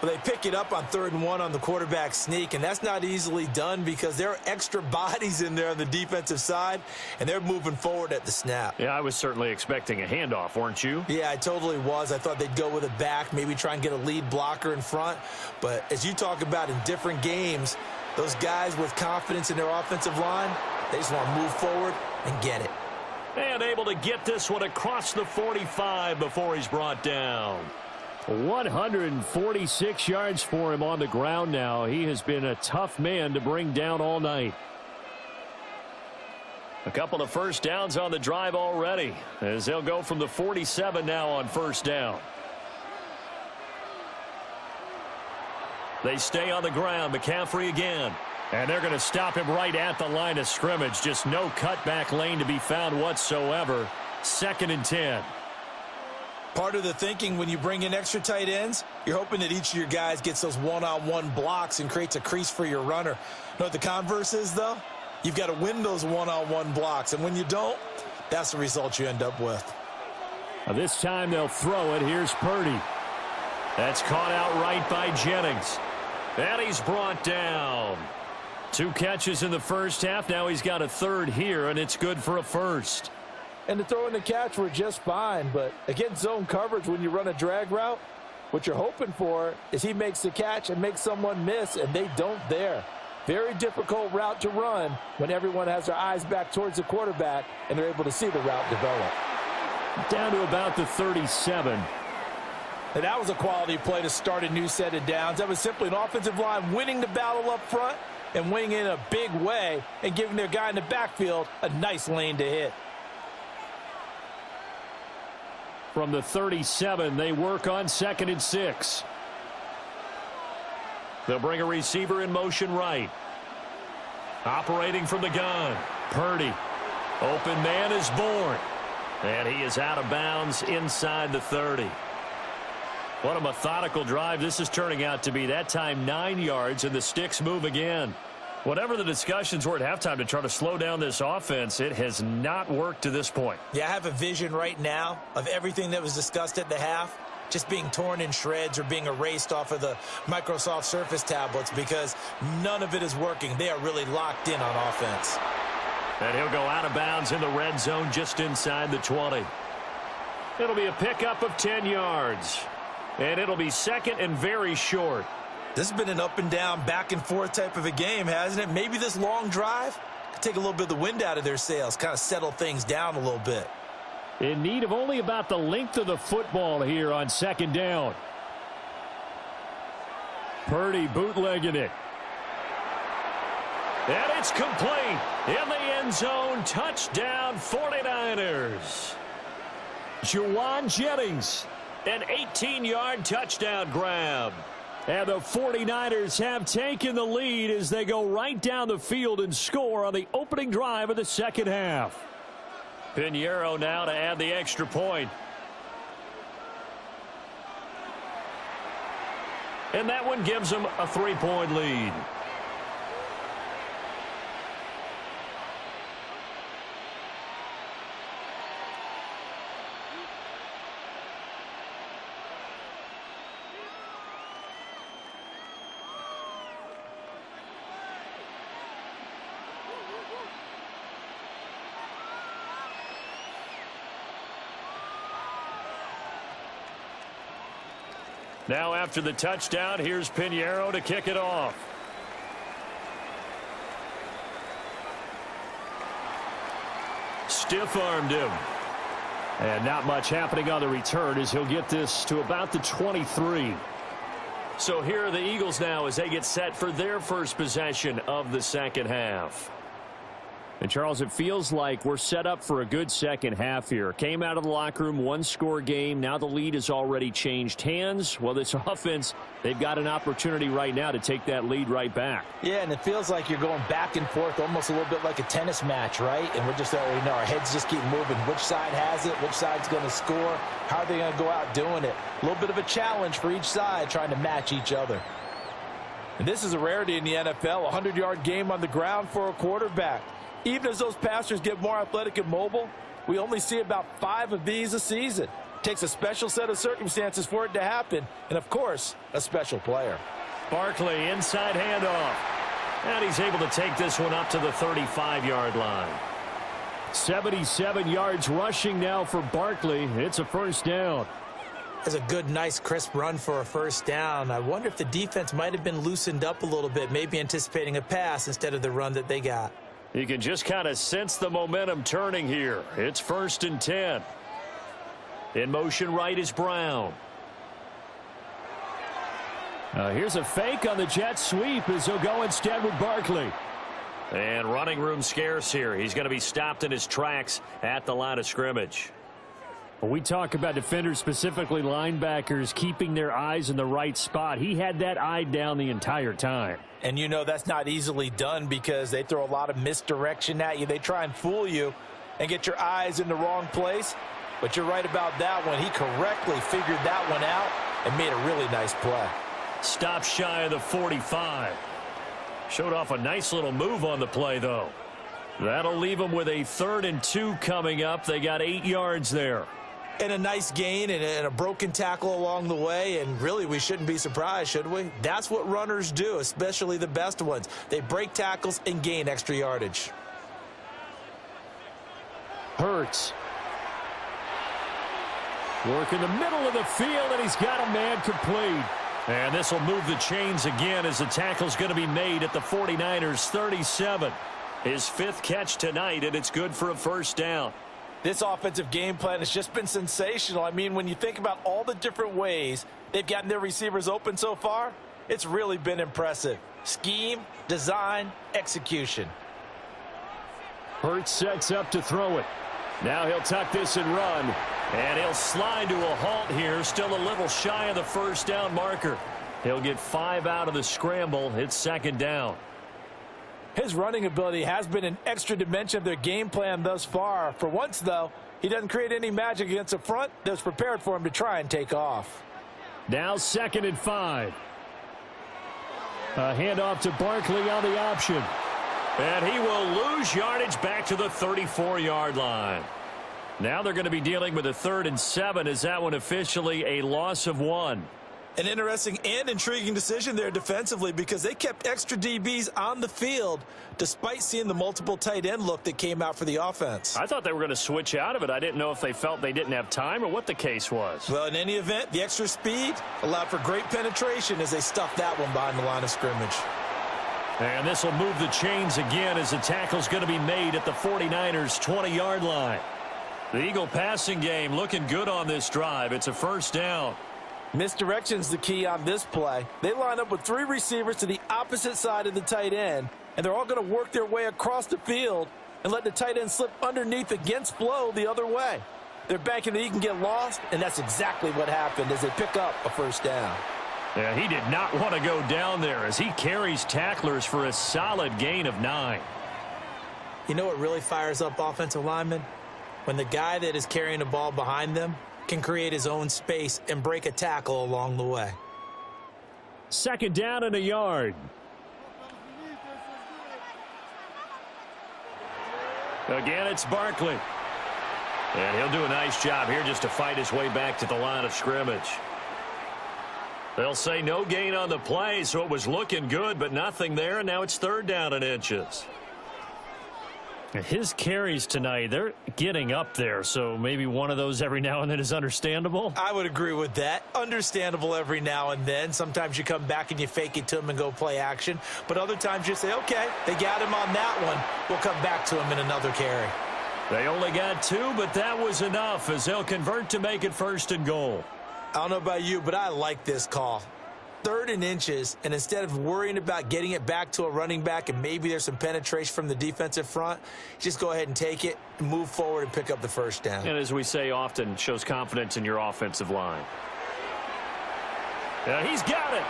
Well, they pick it up on 3rd and 1 on the quarterback sneak, and that's not easily done because there are extra bodies in there on the defensive side, and they're moving forward at the snap. Yeah, I was certainly expecting a handoff, weren't you? Yeah, I totally was. I thought they'd go with a back, maybe try and get a lead blocker in front. But as you talk about in different games, those guys with confidence in their offensive line, they just want to move forward and get it. And able to get this one across the 45 before he's brought down. 146 yards for him on the ground now. He has been a tough man to bring down all night. A couple of first downs on the drive already as they'll go from the 47 now on first down. They stay on the ground. McCaffrey again. And they're going to stop him right at the line of scrimmage. Just no cutback lane to be found whatsoever. 2nd and 10. Part of the thinking when you bring in extra tight ends, you're hoping that each of your guys gets those one-on-one blocks and creates a crease for your runner. You know what the converse is, though? You've got to win those one-on-one blocks, and when you don't, that's the result you end up with. Now this time they'll throw it. Here's Purdy. That's caught out right by Jennings. And he's brought down. 2 catches in the first half. Now he's got a 3rd here, and it's good for a first. And the throw and the catch were just fine, but against zone coverage, when you run a drag route, what you're hoping for is he makes the catch and makes someone miss, and they don't there. Very difficult route to run when everyone has their eyes back towards the quarterback and they're able to see the route develop. Down to about the 37. And that was a quality play to start a new set of downs. That was simply an offensive line winning the battle up front and winning in a big way and giving their guy in the backfield a nice lane to hit. From the 37, they work on 2nd and 6. They'll bring a receiver in motion right. Operating from the gun. Purdy. Open man is Bourne. And he is out of bounds inside the 30. What a methodical drive this is turning out to be. That time 9 yards, and the sticks move again. Whatever the discussions were at halftime to try to slow down this offense, it has not worked to this point. Yeah, I have a vision right now of everything that was discussed at the half just being torn in shreds or being erased off of the Microsoft Surface tablets because none of it is working. They are really locked in on offense. And he'll go out of bounds in the red zone just inside the 20. It'll be a pickup of 10 yards. And it'll be 2nd and very short. This has been an up and down, back and forth type of a game, hasn't it? Maybe this long drive could take a little bit of the wind out of their sails, kind of settle things down a little bit. In need of only about the length of the football here on 2nd down. Purdy bootlegging it. And it's complete. In the end zone, touchdown 49ers. Juwan Jennings, an 18-yard touchdown grab. And the 49ers have taken the lead as they go right down the field and score on the opening drive of the second half. Pinheiro now to add the extra point. And that one gives them a 3-point lead. Now after the touchdown, here's Pinheiro to kick it off. Stiff-armed him. And not much happening on the return as he'll get this to about the 23. So here are the Eagles now as they get set for their first possession of the second half. And, Charles, it feels like we're set up for a good second half here. Came out of the locker room, one-score game. Now the lead has already changed hands. Well, this offense, they've got an opportunity right now to take that lead right back. Yeah, and it feels like you're going back and forth, almost a little bit like a tennis match, right? And we're just already know our heads just keep moving. Which side has it? Which side's going to score? How are they going to go out doing it? A little bit of a challenge for each side, trying to match each other. And this is a rarity in the NFL, a 100-yard game on the ground for a quarterback. Even as those passers get more athletic and mobile, we only see about 5 of these a season. It takes a special set of circumstances for it to happen, and, of course, a special player. Barkley, inside handoff. And he's able to take this one up to the 35-yard line. 77 yards rushing now for Barkley. It's a first down. It's a good, nice, crisp run for a first down. I wonder if the defense might have been loosened up a little bit, maybe anticipating a pass instead of the run that they got. You can just kind of sense the momentum turning here. It's 1st and 10. In motion right is Brown. Here's a fake on the jet sweep as he'll go instead with Barkley. And running room scarce here. He's going to be stopped in his tracks at the line of scrimmage. When we talk about defenders, specifically linebackers, keeping their eyes in the right spot, he had that eye down the entire time. And you know that's not easily done because they throw a lot of misdirection at you. They try and fool you and get your eyes in the wrong place. But you're right about that one. He correctly figured that one out and made a really nice play. Stop shy of the 45. Showed off a nice little move on the play, though. That'll leave them with a 3rd and 2 coming up. They got 8 yards there. And a nice gain and a broken tackle along the way, and really we shouldn't be surprised, should we? That's what runners do, especially the best ones. They break tackles and gain extra yardage. Hurts. Work in the middle of the field, and he's got a man complete. And this will move the chains again as the tackle's going to be made at the 49ers 37. His 5th catch tonight, and it's good for a first down. This offensive game plan has just been sensational. I mean, when you think about all the different ways they've gotten their receivers open so far, it's really been impressive. Scheme, design, execution. Hurts sets up to throw it. Now he'll tuck this and run. And he'll slide to a halt here. Still a little shy of the first down marker. He'll get 5 out of the scramble. It's 2nd down. His running ability has been an extra dimension of their game plan thus far. For once, though, he doesn't create any magic against the front that's prepared for him to try and take off. Now 2nd and 5. A handoff to Barkley on the option. And he will lose yardage back to the 34-yard line. Now they're going to be dealing with a 3rd and 7 as that one officially a loss of 1. An interesting and intriguing decision there defensively because they kept extra DBs on the field despite seeing the multiple tight end look that came out for the offense. I thought they were going to switch out of it. I didn't know if they felt they didn't have time or what the case was. Well, in any event, the extra speed allowed for great penetration as they stuffed that one behind the line of scrimmage. And this will move the chains again as the tackle's going to be made at the 49ers 20-yard line. The Eagle passing game looking good on this drive. It's a first down. Misdirection's the key on this play. They line up with 3 receivers to the opposite side of the tight end, and they're all going to work their way across the field and let the tight end slip underneath against flow the other way. They're banking that he can get lost, and that's exactly what happened as they pick up a first down. Yeah, he did not want to go down there as he carries tacklers for a solid gain of 9. You know what really fires up offensive linemen? When the guy that is carrying the ball behind them can create his own space and break a tackle along the way. 2nd down and a yard. Again, it's Barkley. And he'll do a nice job here just to fight his way back to the line of scrimmage. They'll say no gain on the play, so it was looking good, but nothing there, and now it's 3rd down and inches. His carries tonight, they're getting up there, so maybe one of those every now and then is understandable. I would agree with that. Understandable every now and then. Sometimes you come back and you fake it to him and go play action. But other times you say, okay, they got him on that one. We'll come back to him in another carry. They only got 2, but that was enough as they'll convert to make it 1st and goal. I don't know about you, but I like this call. 3rd and inches, and instead of worrying about getting it back to a running back and maybe there's some penetration from the defensive front, just go ahead and take it, move forward, and pick up the 1st down. And as we say often, shows confidence in your offensive line. He's got it.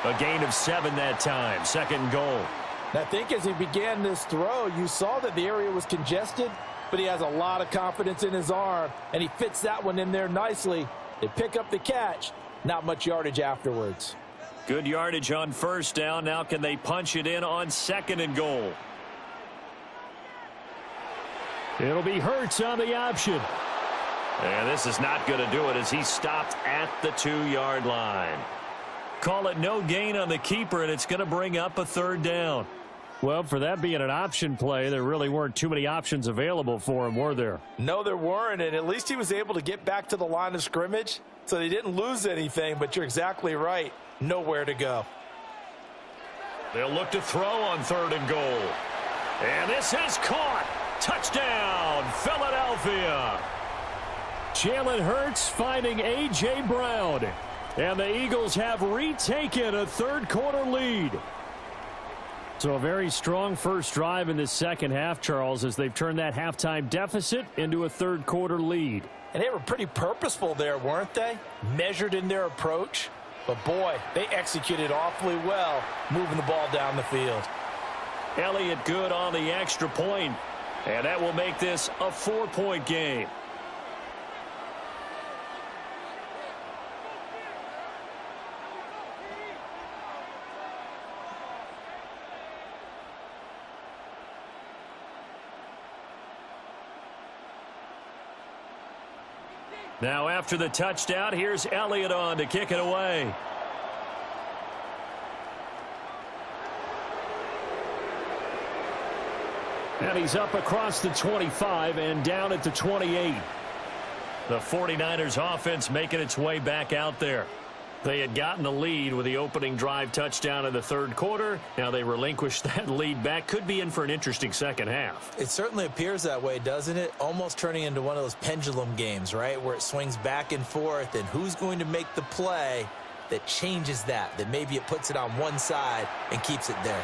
A gain of 7 that time. 2nd and goal. And I think as he began this throw, you saw that the area was congested, but he has a lot of confidence in his arm, and he fits that one in there nicely. They pick up the catch. Not much yardage afterwards. Good yardage on 1st down. Now can they punch it in on 2nd and goal? It'll be Hurts on the option. And this is not going to do it as he stopped at the 2-yard line. Call it no gain on the keeper, and it's going to bring up a 3rd down. Well, for that being an option play, there really weren't too many options available for him, were there? No, there weren't, and at least he was able to get back to the line of scrimmage, so they didn't lose anything, but you're exactly right. Nowhere to go. They'll look to throw on 3rd and goal. And this is caught. Touchdown, Philadelphia. Jalen Hurts finding A.J. Brown. And the Eagles have retaken a 3rd quarter lead. So a very strong first drive in this 2nd half, Charles, as they've turned that halftime deficit into a 3rd quarter lead. And they were pretty purposeful there, weren't they? Measured in their approach. But, boy, they executed awfully well, moving the ball down the field. Elliott good on the extra point, and that will make this a 4-point game. Now after the touchdown, here's Elliott on to kick it away. And he's up across the 25 and down at the 28. The 49ers offense making its way back out there. They had gotten the lead with the opening drive touchdown in the 3rd quarter. Now they relinquished that lead back. Could be in for an interesting 2nd half. It certainly appears that way, doesn't it? Almost turning into one of those pendulum games, right, where it swings back and forth, and who's going to make the play that changes that maybe it puts it on one side and keeps it there.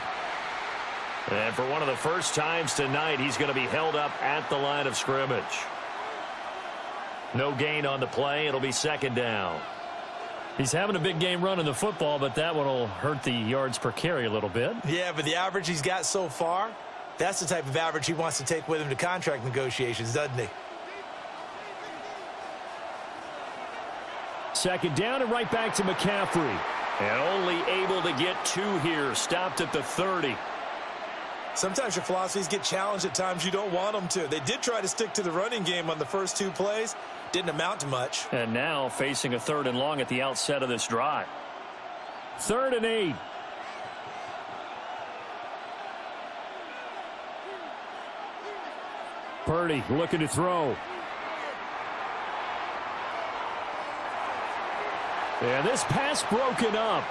And for one of the first times tonight, he's going to be held up at the line of scrimmage. No gain on the play. It'll be 2nd down. He's having a big game running the football, but that one will hurt the yards per carry a little bit. Yeah, but the average he's got so far, that's the type of average he wants to take with him to contract negotiations, doesn't he? 2nd down and right back to McCaffrey. And only able to get 2 here. Stopped at the 30. Sometimes your philosophies get challenged at times you don't want them to. They did try to stick to the running game on the first 2 plays. Didn't amount to much. And now facing a 3rd and long at the outset of this drive. 3rd and 8. Purdy looking to throw. And this pass broken up.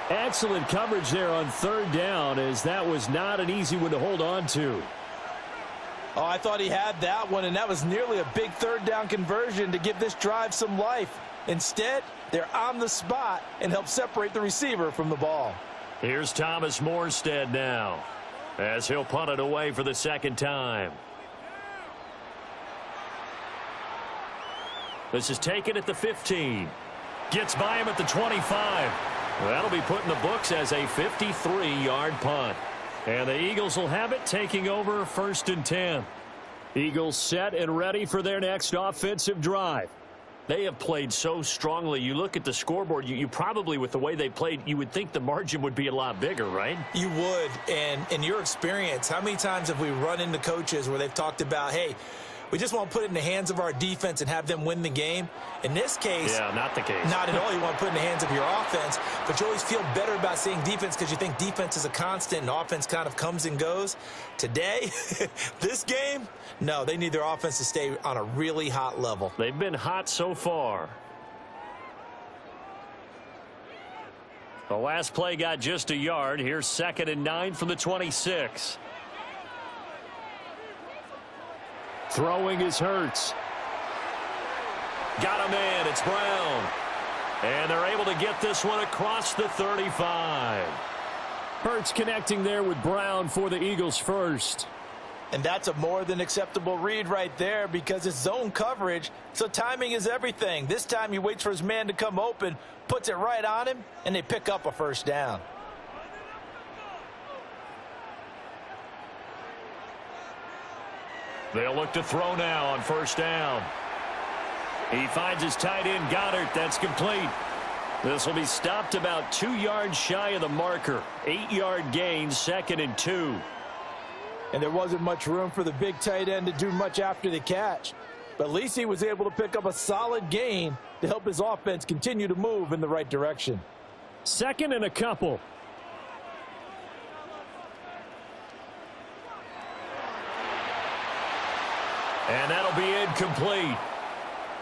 Excellent coverage there on 3rd down, as that was not an easy one to hold on to. Oh, I thought he had that one, and that was nearly a big 3rd down conversion to give this drive some life. Instead, they're on the spot and help separate the receiver from the ball. Here's Thomas Morstead now, as he'll punt it away for the 2nd time. This is taken at the 15. Gets by him at the 25. That'll be put in the books as a 53-yard punt. And the Eagles will have it, taking over 1st and 10. Eagles set and ready for their next offensive drive. They have played so strongly. You look at the scoreboard, you probably, with the way they played, you would think the margin would be a lot bigger, right? You would. And in your experience, how many times have we run into coaches where they've talked about, hey, we just want to put it in the hands of our defense and have them win the game? In this case, yeah, not the case. Not at all. You want to put it in the hands of your offense, but you always feel better about seeing defense because you think defense is a constant and offense kind of comes and goes. Today, this game, no, they need their offense to stay on a really hot level. They've been hot so far. The last play got just a yard. Here's 2nd and 9 from the 26. Throwing is Hurts. Got a man. It's Brown. And they're able to get this one across the 35. Hurts connecting there with Brown for the Eagles first. And that's a more than acceptable read right there because it's zone coverage, so timing is everything. This time he waits for his man to come open, puts it right on him, and they pick up a 1st down. They'll look to throw now on 1st down. He finds his tight end, Goddard. That's complete. This will be stopped about 2 yards shy of the marker. 8-yard gain, 2nd and 2. And there wasn't much room for the big tight end to do much after the catch. But at least he was able to pick up a solid gain to help his offense continue to move in the right direction. 2nd and a couple. And that'll be incomplete.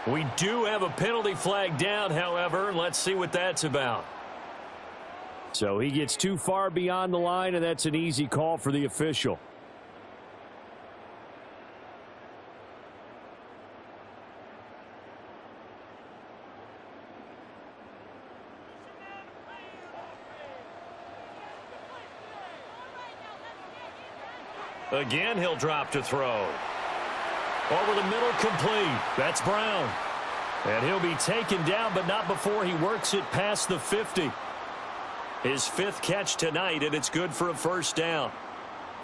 We do have a penalty flag down, however. Let's see what that's about. So he gets too far beyond the line, and that's an easy call for the official. Again, he'll drop to throw. Over the middle, complete. That's Brown. And he'll be taken down, but not before he works it past the 50. His 5th catch tonight, and it's good for a 1st down.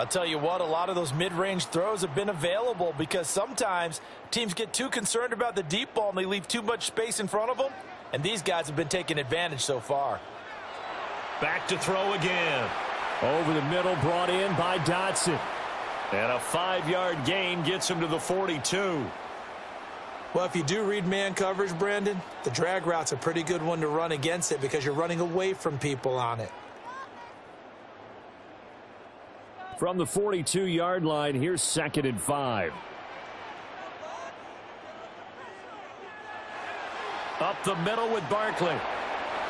I'll tell you what, a lot of those mid-range throws have been available because sometimes teams get too concerned about the deep ball and they leave too much space in front of them, and these guys have been taking advantage so far. Back to throw again. Over the middle, brought in by Dotson. And a 5-yard gain gets him to the 42. Well, if you do read man coverage, Brandon, the drag route's a pretty good one to run against it because you're running away from people on it. From the 42-yard line, here's 2nd and 5. Up the middle with Barkley.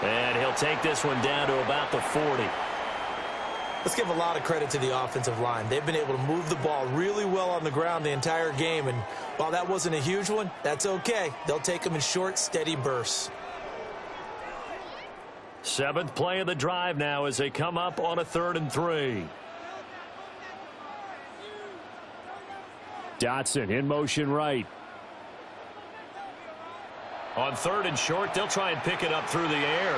And he'll take this one down to about the 40. Let's give a lot of credit to the offensive line. They've been able to move the ball really well on the ground the entire game, and while that wasn't a huge one, that's okay. They'll take them in short, steady bursts. 7th play of the drive now as they come up on a 3rd and 3. Dotson in motion right. On 3rd and short, they'll try and pick it up through the air.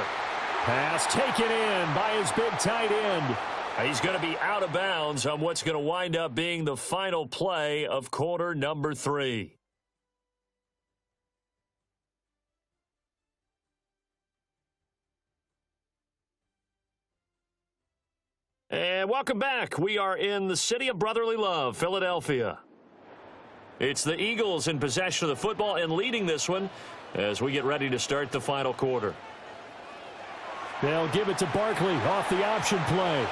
Pass taken in by his big tight end. He's going to be out of bounds on what's going to wind up being the final play of quarter number 3. And welcome back. We are in the city of brotherly love, Philadelphia. It's the Eagles in possession of the football and leading this one as we get ready to start the final quarter. They'll give it to Barkley off the option play.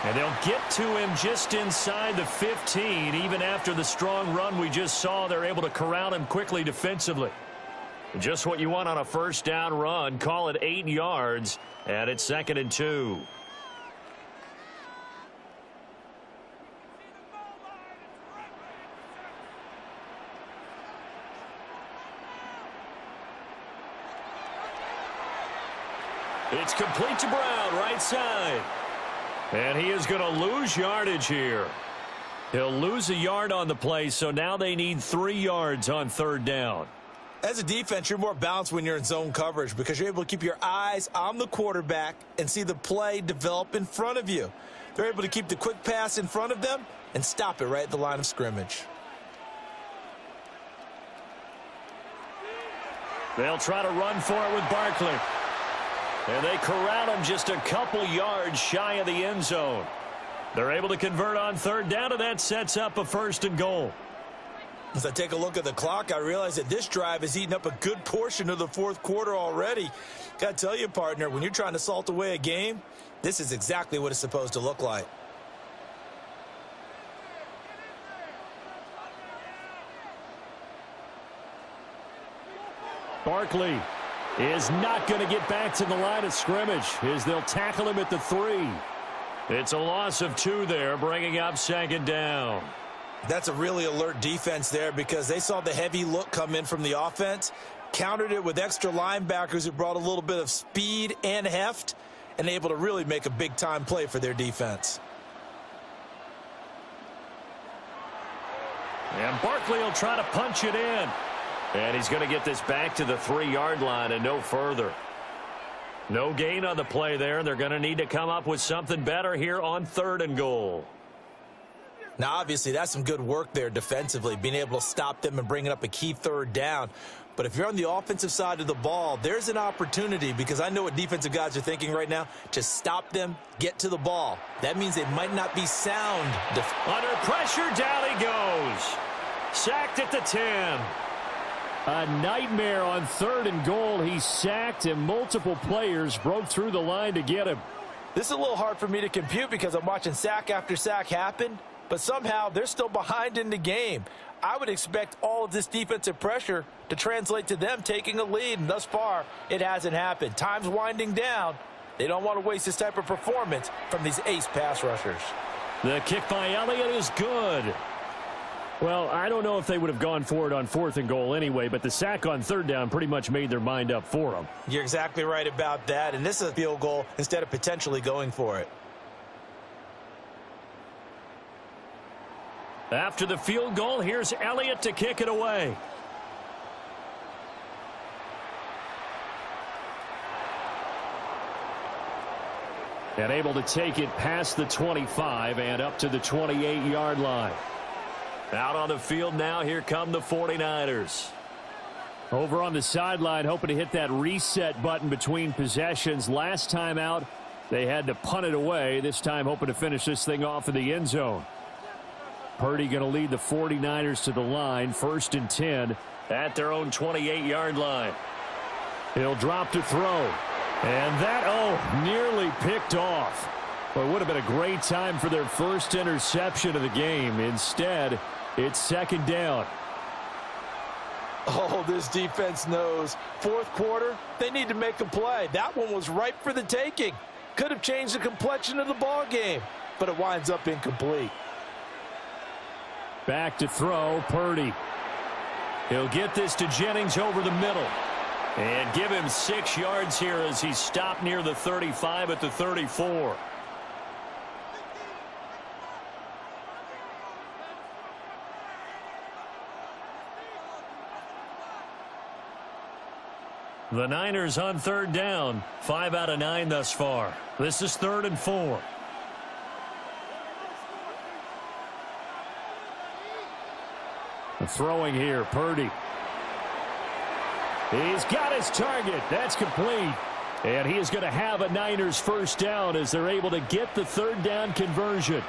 And they'll get to him just inside the 15. Even after the strong run we just saw, they're able to corral him quickly defensively. Just what you want on a 1st down run. Call it 8 yards, and it's 2nd and 2. It's complete to Brown, right side. And he is going to lose yardage here. He'll lose a yard on the play, so now they need 3 yards on 3rd down. As a defense, you're more balanced when you're in zone coverage because you're able to keep your eyes on the quarterback and see the play develop in front of you. They're able to keep the quick pass in front of them and stop it right at the line of scrimmage. They'll try to run for it with Barkley. And they corral him just a couple yards shy of the end zone. They're able to convert on third down, and that sets up a 1st and goal. As I take a look at the clock, I realize that this drive has eaten up a good portion of the 4th quarter already. Got to tell you, partner, when you're trying to salt away a game, this is exactly what it's supposed to look like. Barkley is not going to get back to the line of scrimmage as they'll tackle him at the 3. It's a loss of 2 there, bringing up 2nd down. That's a really alert defense there because they saw the heavy look come in from the offense, countered it with extra linebackers who brought a little bit of speed and heft, and able to really make a big-time play for their defense. And Barkley will try to punch it in. And he's going to get this back to the 3-yard line and no further. No gain on the play there. They're going to need to come up with something better here on 3rd and goal. Now, obviously, that's some good work there defensively, being able to stop them and bringing up a key 3rd down. But if you're on the offensive side of the ball, there's an opportunity because I know what defensive guys are thinking right now. Just stop them, get to the ball. That means they might not be sound. Under pressure, down he goes. Sacked at the 10. A nightmare on 3rd and goal. He's sacked, and multiple players broke through the line to get him. This is a little hard for me to compute because I'm watching sack after sack happen, but somehow they're still behind in the game. I would expect all of this defensive pressure to translate to them taking a lead, and thus far, it hasn't happened. Time's winding down. They don't want to waste this type of performance from these ace pass rushers. The kick by Elliott is good. Well, I don't know if they would have gone for it on 4th and goal anyway, but the sack on 3rd down pretty much made their mind up for them. You're exactly right about that, and this is a field goal instead of potentially going for it. After the field goal, here's Elliott to kick it away. And able to take it past the 25 and up to the 28-yard line. Out on the field now, here come the 49ers. Over on the sideline, hoping to hit that reset button between possessions. Last time out, they had to punt it away. This time hoping to finish this thing off in the end zone. Purdy going to lead the 49ers to the line, 1st and 10. At their own 28-yard line. He'll drop to throw. And that, nearly picked off. Well, it would have been a great time for their first interception of the game. Instead, it's 2nd down. Oh, this defense knows. 4th quarter, they need to make a play. That one was ripe for the taking. Could have changed the complexion of the ball game, but it winds up incomplete. Back to throw, Purdy. He'll get this to Jennings over the middle. And give him 6 yards here as he's stopped near the 35 at the 34. The Niners on 3rd down. 5 out of 9 thus far. This is 3rd and 4. Throwing here, Purdy. He's got his target. That's complete. And he is going to have a Niners 1st down as they're able to get the 3rd down conversion.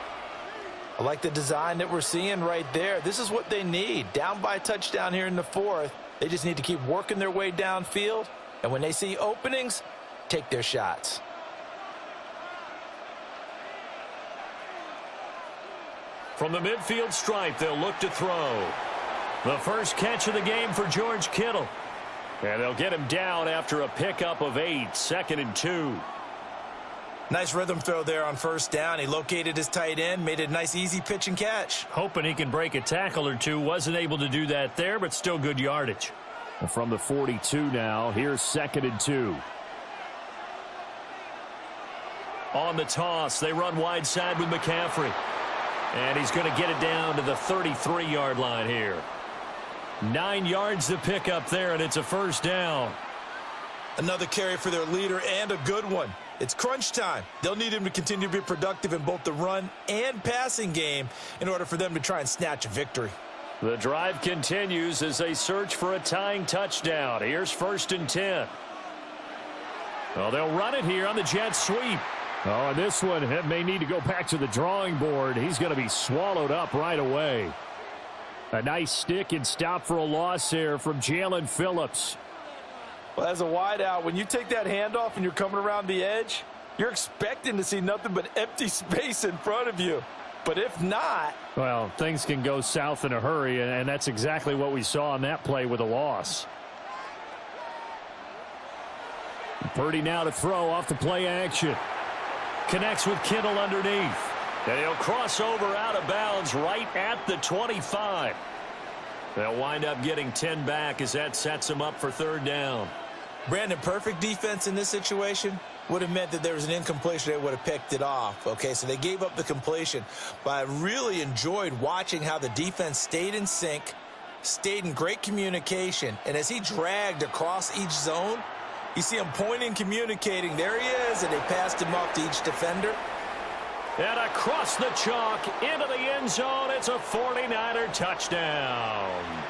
I like the design that we're seeing right there. This is what they need. Down by a touchdown here in the 4th. They just need to keep working their way downfield. And when they see openings, take their shots. From the midfield stripe, they'll look to throw. The first catch of the game for George Kittle. And they'll get him down after a pickup of 8. 2nd and 2. Nice rhythm throw there on 1st down. He located his tight end, made it a nice easy pitch and catch. Hoping he can break a tackle or two. Wasn't able to do that there, but still good yardage. From the 42 now, here's 2nd and 2. On the toss, they run wide side with McCaffrey. And he's going to get it down to the 33-yard line here. 9 yards to pick up there, and it's a first down. Another carry for their leader, and a good one. It's crunch time. They'll need him to continue to be productive in both the run and passing game in order for them to try and snatch a victory. The drive continues as they search for a tying touchdown. Here's 1st and 10. Well, they'll run it here on the jet sweep. Oh, and this one may need to go back to the drawing board. He's going to be swallowed up right away. A nice stick and stop for a loss there from Jalen Phillips. Well, as a wideout, when you take that handoff and you're coming around the edge, you're expecting to see nothing but empty space in front of you. But if not, well, things can go south in a hurry, and that's exactly what we saw on that play with a loss. Purdy now to throw off the play action. Connects with Kittle underneath. And he'll cross over out of bounds right at the 25. They'll wind up getting 10 back as that sets them up for 3rd down. Brandon, perfect defense in this situation would have meant that there was an incompletion. They would have picked it off. Okay, so they gave up the completion. But I really enjoyed watching how the defense stayed in sync, stayed in great communication. And as he dragged across each zone, you see him pointing, communicating. There he is, and they passed him off to each defender. And across the chalk into the end zone, it's a 49er touchdown.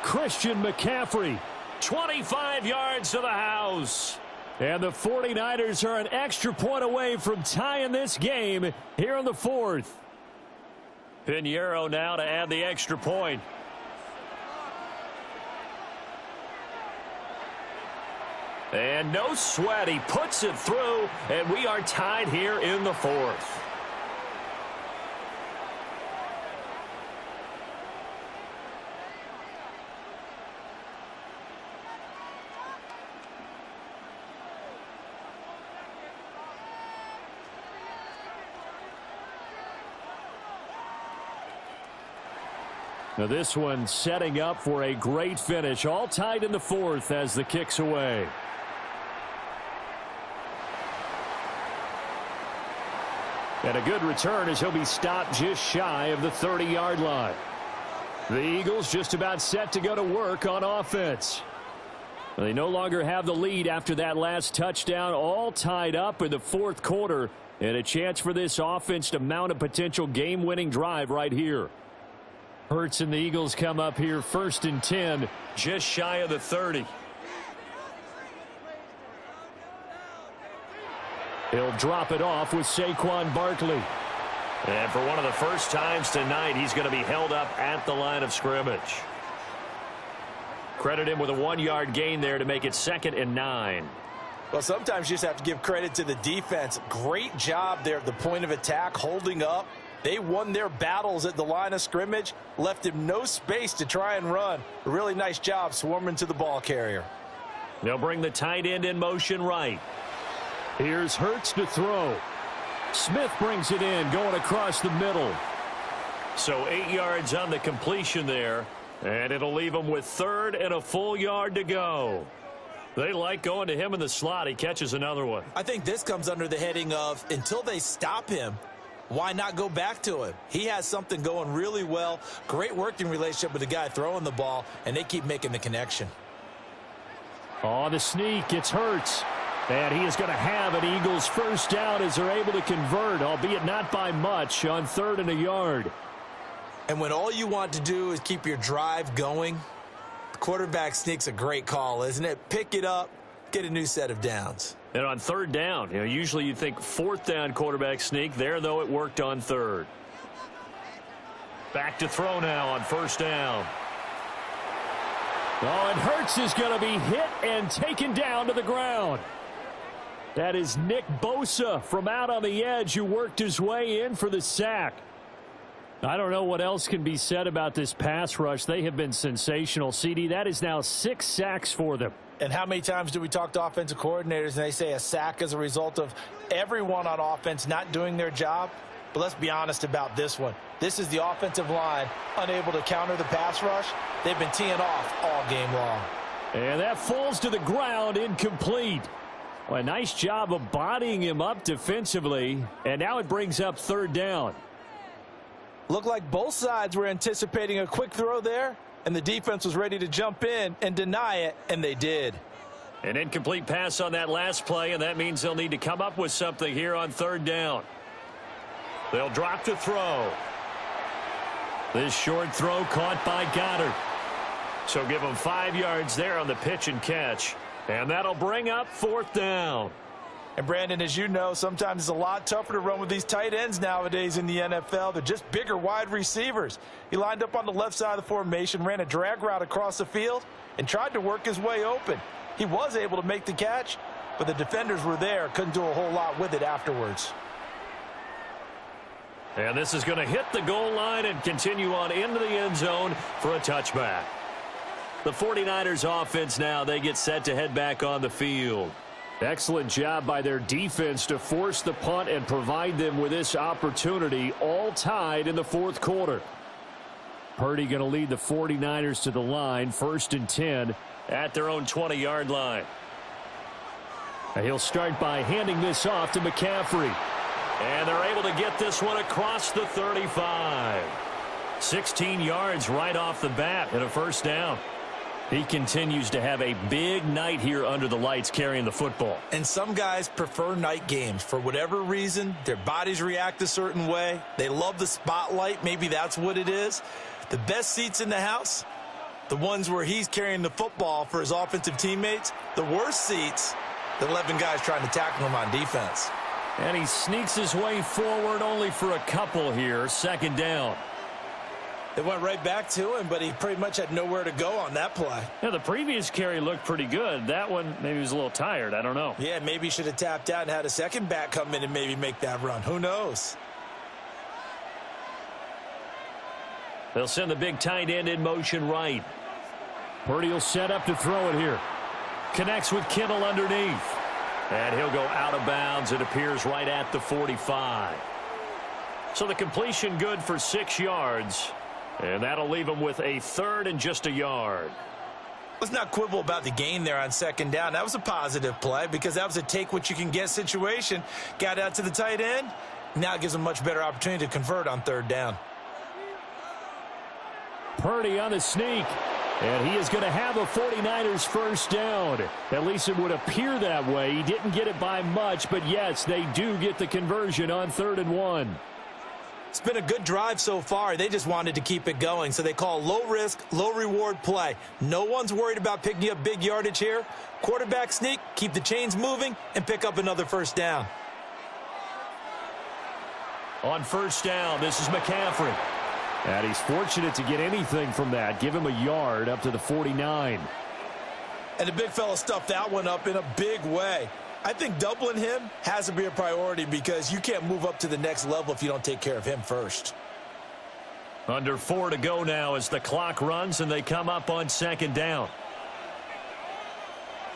Christian McCaffrey. 25 yards to the house. And the 49ers are an extra point away from tying this game here in the 4th. Pinheiro now to add the extra point. And no sweat, he puts it through, and we are tied here in the 4th. Now this one setting up for a great finish. All tied in the 4th as the kick's away. And a good return as he'll be stopped just shy of the 30-yard line. The Eagles just about set to go to work on offense. They no longer have the lead after that last touchdown. All tied up in the 4th quarter. And a chance for this offense to mount a potential game-winning drive right here. Hurts and the Eagles come up here 1st and 10. Just shy of the 30. He'll drop it off with Saquon Barkley. And for one of the first times tonight, he's going to be held up at the line of scrimmage. Credit him with a 1-yard gain there to make it 2nd and 9. Well, sometimes you just have to give credit to the defense. Great job there at the point of attack, holding up. They won their battles at the line of scrimmage, left him no space to try and run. A really nice job swarming to the ball carrier. They'll bring the tight end in motion right. Here's Hurts to throw. Smith brings it in, going across the middle. So 8 yards on the completion there, and it'll leave him with 3rd and a full yard to go. They like going to him in the slot. He catches another one. I think this comes under the heading of until they stop him, why not go back to him? He has something going really well. Great working relationship with the guy throwing the ball, and they keep making the connection. On the sneak, it's Hurts. And he is going to have an Eagles first down as they're able to convert, albeit not by much, on 3rd and a yard. And when all you want to do is keep your drive going, the quarterback sneak's a great call, isn't it? Pick it up, get a new set of downs. And on 3rd down, usually you think 4th down quarterback sneak. There, though, it worked on 3rd. Back to throw now on 1st down. Oh, and Hurts is going to be hit and taken down to the ground. That is Nick Bosa from out on the edge who worked his way in for the sack. I don't know what else can be said about this pass rush. They have been sensational. CD, that is now 6 sacks for them. And how many times do we talk to offensive coordinators and they say a sack is a result of everyone on offense not doing their job? But let's be honest about this one. This is the offensive line unable to counter the pass rush. They've been teeing off all game long. And that falls to the ground, incomplete. Well, a nice job of bodying him up defensively. And now it brings up 3rd down. Looked like both sides were anticipating a quick throw there. and the defense was ready to jump in and deny it, and they did. An incomplete pass on that last play, and that means they'll need to come up with something here on third down. They'll drop to throw. This short throw caught by Goddard. So give them 5 yards there on the pitch and catch. And that'll bring up fourth down. And Brandon, as you know, sometimes it's a lot tougher to run with these tight ends nowadays in the NFL. They're just bigger wide receivers. He lined up on the left side of the formation, ran a drag route across the field, and tried to work his way open. He was able to make the catch, but the defenders were there, couldn't do a whole lot with it afterwards. And this is going to hit the goal line and continue on into the end zone for a touchback. The 49ers offense now, they get set to head back on the field. Excellent job by their defense to force the punt and provide them with this opportunity, all tied in the fourth quarter. Purdy going to lead the 49ers to the line, 1st and 10. At their own 20-yard line. And he'll start by handing this off to McCaffrey. And they're able to get this one across the 35. 16 yards right off the bat and a first down. He continues to have a big night here under the lights carrying the football. And some guys prefer night games. For whatever reason, their bodies react a certain way. They love the spotlight. Maybe that's what it is. The best seats in the house, the ones where he's carrying the football for his offensive teammates. The worst seats, the 11 guys trying to tackle him on defense. And he sneaks his way forward only for a couple here. 2nd down. They went right back to him, but he pretty much had nowhere to go on that play. Yeah, the previous carry looked pretty good. That one, maybe he was a little tired. I don't know. Yeah, maybe he should have tapped out and had a second back come in and maybe make that run. Who knows? They'll send the big tight end in motion right. Purdy will set up to throw it here. Connects with Kittle underneath. And he'll go out of bounds. It appears right at the 45. So the completion good for 6 yards. And that'll leave him with a 3rd and just a yard. Let's not quibble about the gain there on 2nd down. That was a positive play because that was a take-what-you-can-get situation. Got out to the tight end. Now it gives him a much better opportunity to convert on 3rd down. Purdy on the sneak. And he is going to have a 49ers first down. At least it would appear that way. He didn't get it by much, but yes, they do get the conversion on 3rd and 1. It's been a good drive so far. They just wanted to keep it going, so they call low-risk, low-reward play. No one's worried about picking up big yardage here. Quarterback sneak, keep the chains moving, and pick up another first down. On 1st down, this is McCaffrey. And he's fortunate to get anything from that. Give him a yard up to the 49. And the big fella stuffed that one up in a big way. I think doubling him has to be a priority because you can't move up to the next level if you don't take care of him first. Under 4 to go now as the clock runs and they come up on 2nd down.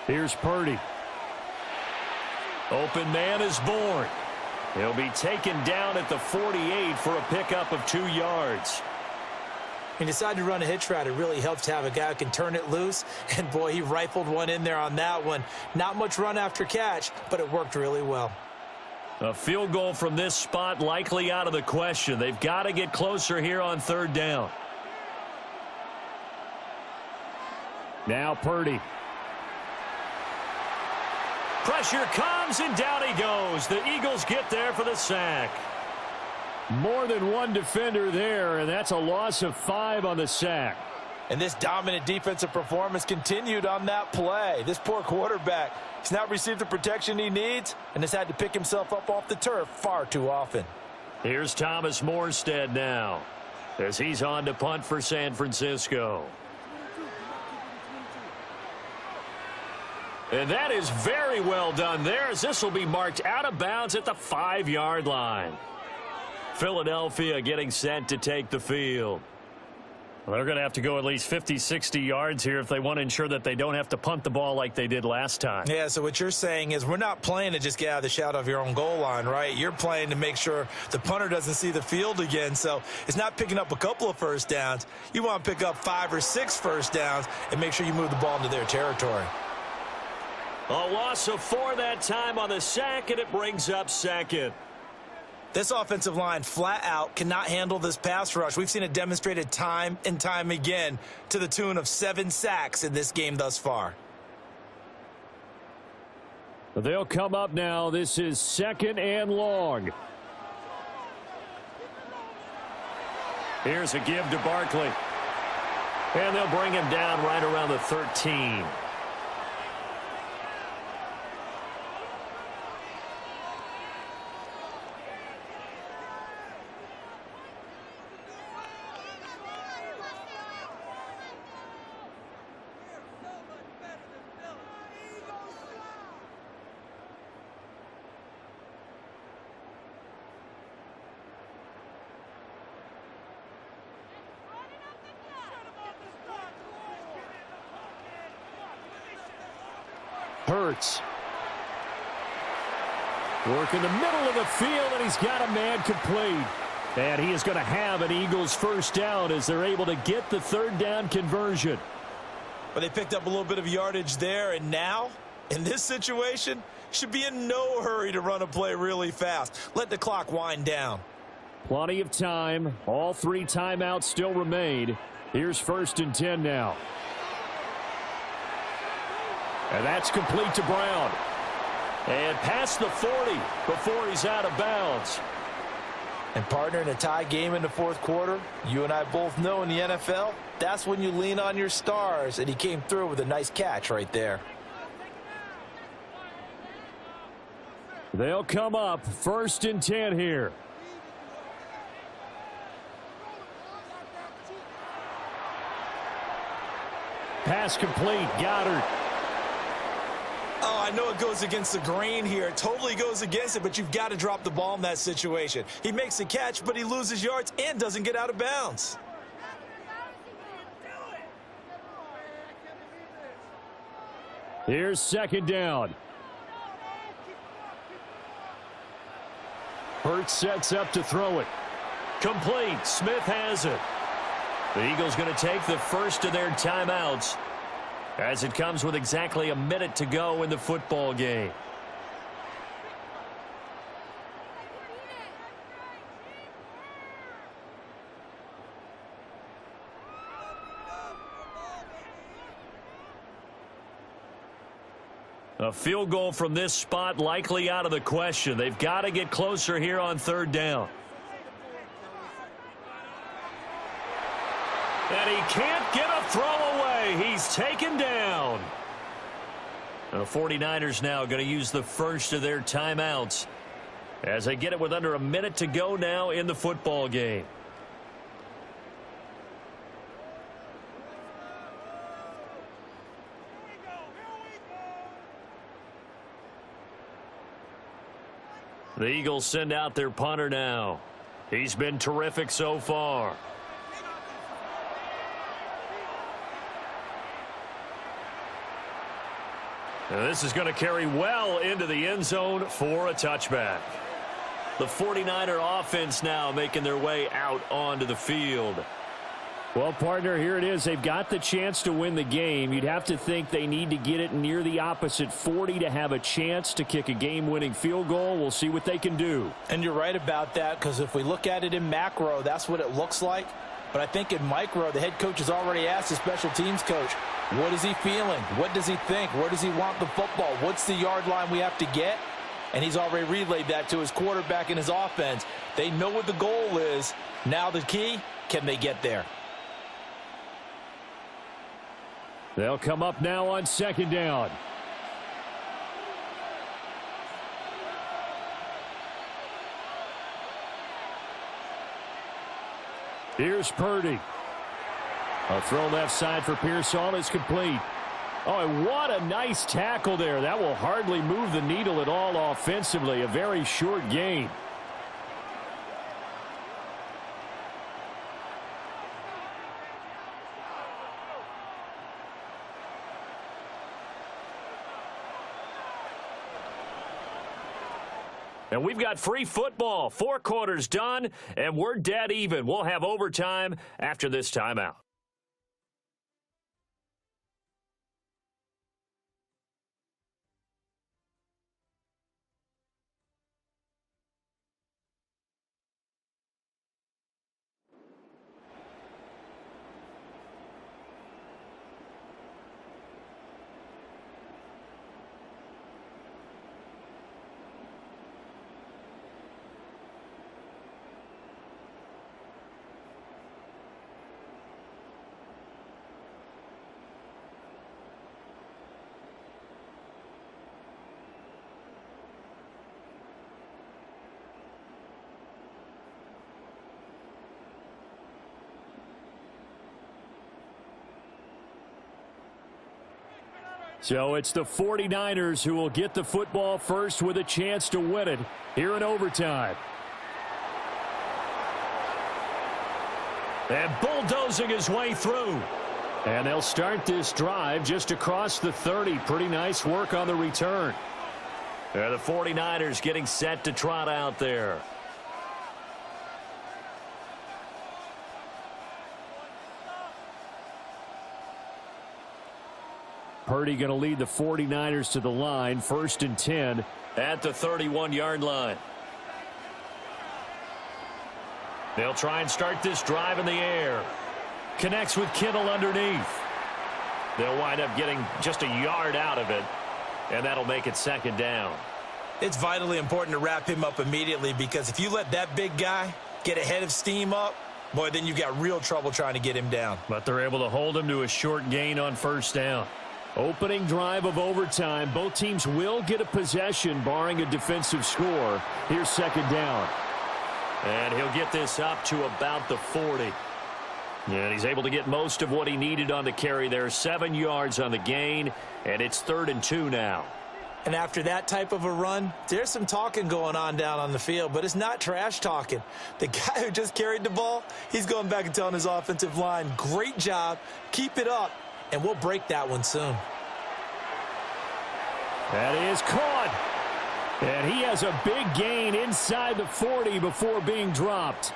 Here's Purdy. Open man is born. He'll be taken down at the 48 for a pickup of 2 yards. He decided to run a hitch route. It really helps to have a guy who can turn it loose. And, boy, he rifled one in there on that one. Not much run after catch, but it worked really well. A field goal from this spot likely out of the question. They've got to get closer here on 3rd down. Now Purdy. Pressure comes, and down he goes. The Eagles get there for the sack. More than one defender there, and that's a loss of 5 on the sack. And this dominant defensive performance continued on that play. This poor quarterback, he's not received the protection he needs and has had to pick himself up off the turf far too often. Here's Thomas Morstead now as he's on to punt for San Francisco. And that is very well done there as this will be marked out of bounds at the 5-yard line. Philadelphia getting set to take the field. Well, they're going to have to go at least 50, 60 yards here if they want to ensure that they don't have to punt the ball like they did last time. Yeah, so what you're saying is we're not playing to just get out of the shadow of your own goal line, right? You're playing to make sure the punter doesn't see the field again. So it's not picking up a couple of first downs. You want to pick up 5 or 6 first downs and make sure you move the ball into their territory. A loss of 4 that time on the sack, and it brings up 2nd. This offensive line flat out cannot handle this pass rush. We've seen it demonstrated time and time again to the tune of 7 sacks in this game thus far. They'll come up now. This is 2nd and long. Here's a give to Barkley. And they'll bring him down right around the 13. Hurts. Work in the middle of the field, and he's got a man complete. And he is going to have an Eagles first down as they're able to get the 3rd down conversion. But they picked up a little bit of yardage there, and now, in this situation, should be in no hurry to run a play really fast. Let the clock wind down. Plenty of time. All 3 timeouts still remain. Here's 1st and 10 now. And that's complete to Brown. And past the 40 before he's out of bounds. And partner, in a tie game in the 4th quarter, you and I both know in the NFL, that's when you lean on your stars. And he came through with a nice catch right there. They'll come up 1st and 10 here. Pass complete. Goddard. Oh, I know it goes against the grain here. It totally goes against it, but you've got to drop the ball in that situation. He makes a catch, but he loses yards and doesn't get out of bounds. Here's 2nd down. Hurts sets up to throw it. Complete. Smith has it. The Eagles going to take the first of their timeouts as it comes with exactly a minute to go in the football game. A field goal from this spot likely out of the question. They've got to get closer here on 3rd down. And he can't get a throw away. He's taken down. And the 49ers now going to use the first of their timeouts as they get it with under a minute to go now in the football game. The Eagles send out their punter now. He's been terrific so far. And this is going to carry well into the end zone for a touchback. The 49er offense now making their way out onto the field. Well, partner, here it is. They've got the chance to win the game. You'd have to think they need to get it near the opposite 40 to have a chance to kick a game-winning field goal. We'll see what they can do. And you're right about that, because if we look at it in macro, that's what it looks like. But I think in micro, the head coach has already asked the special teams coach, what is he feeling? What does he think? Where does he want the football? What's the yard line we have to get? And he's already relayed that to his quarterback and his offense. They know what the goal is. Now the key, can they get there? They'll come up now on 2nd down. Here's Purdy. A throw left side for Pearsall is complete. Oh, and what a nice tackle there. That will hardly move the needle at all offensively. A very short gain. And we've got free football. 4 quarters done, and we're dead even. We'll have overtime after this timeout. So it's the 49ers who will get the football first with a chance to win it here in overtime. And bulldozing his way through. And they'll start this drive just across the 30. Pretty nice work on the return. The 49ers getting set to trot out there. Purdy going to lead the 49ers to the line. 1st and 10. At the 31-yard line. They'll try and start this drive in the air. Connects with Kittle underneath. They'll wind up getting just a yard out of it, and that'll make it 2nd down. It's vitally important to wrap him up immediately, because if you let that big guy get ahead of steam up, boy, then you've got real trouble trying to get him down. But they're able to hold him to a short gain on 1st down. Opening drive of overtime. Both teams will get a possession, barring a defensive score. Here's 2nd down. And he'll get this up to about the 40. And he's able to get most of what he needed on the carry there. 7 yards on the gain, and it's 3rd and 2 now. And after that type of a run, there's some talking going on down on the field, but it's not trash talking. The guy who just carried the ball, he's going back and telling his offensive line, great job, keep it up, and we'll break that one soon. That is caught. And he has a big gain inside the 40 before being dropped.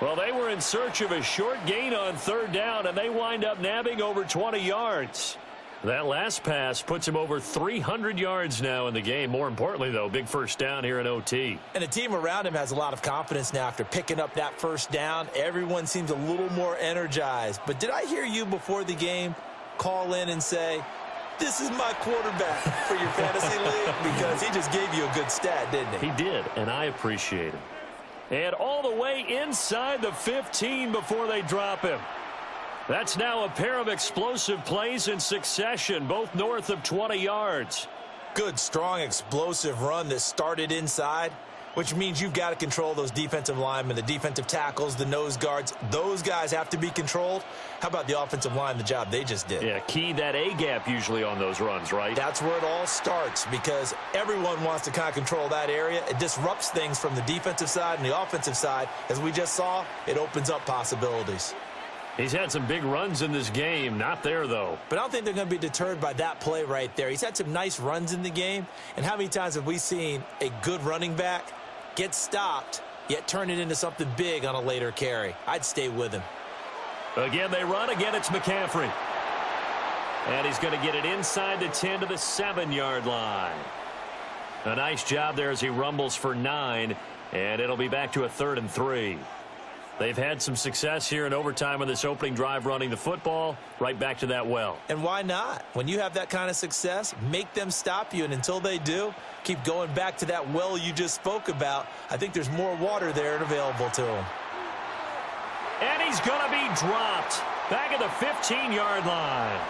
Well, they were in search of a short gain on 3rd down, and they wind up nabbing over 20 yards. That last pass puts him over 300 yards now in the game. More importantly, though, big 1st down here in OT. And the team around him has a lot of confidence now after picking up that 1st down. Everyone seems a little more energized. But did I hear you before the game call in and say, this is my quarterback for your fantasy league? Because he just gave you a good stat, didn't he? He did, and I appreciate it. And all the way inside the 15 before they drop him. That's now a pair of explosive plays in succession, both north of 20 yards. Good, strong, explosive run that started inside, which means you've got to control those defensive linemen, the defensive tackles, the nose guards. Those guys have to be controlled. How about the offensive line, the job they just did? Yeah, key that A-gap usually on those runs, right? That's where it all starts, because everyone wants to kind of control that area. It disrupts things from the defensive side and the offensive side. As we just saw, it opens up possibilities. He's had some big runs in this game. Not there, though. But I don't think they're going to be deterred by that play right there. He's had some nice runs in the game. And how many times have we seen a good running back get stopped, yet turn it into something big on a later carry? I'd stay with him. Again, they run. Again, it's McCaffrey. And he's going to get it inside the 10 to the 7-yard line. A nice job there as he rumbles for 9. And it'll be back to a 3rd and 3. They've had some success here in overtime on this opening drive running the football. Right back to that well. And why not? When you have that kind of success, make them stop you. And until they do, keep going back to that well you just spoke about. I think there's more water there and available to him. And he's going to be dropped back at the 15-yard line.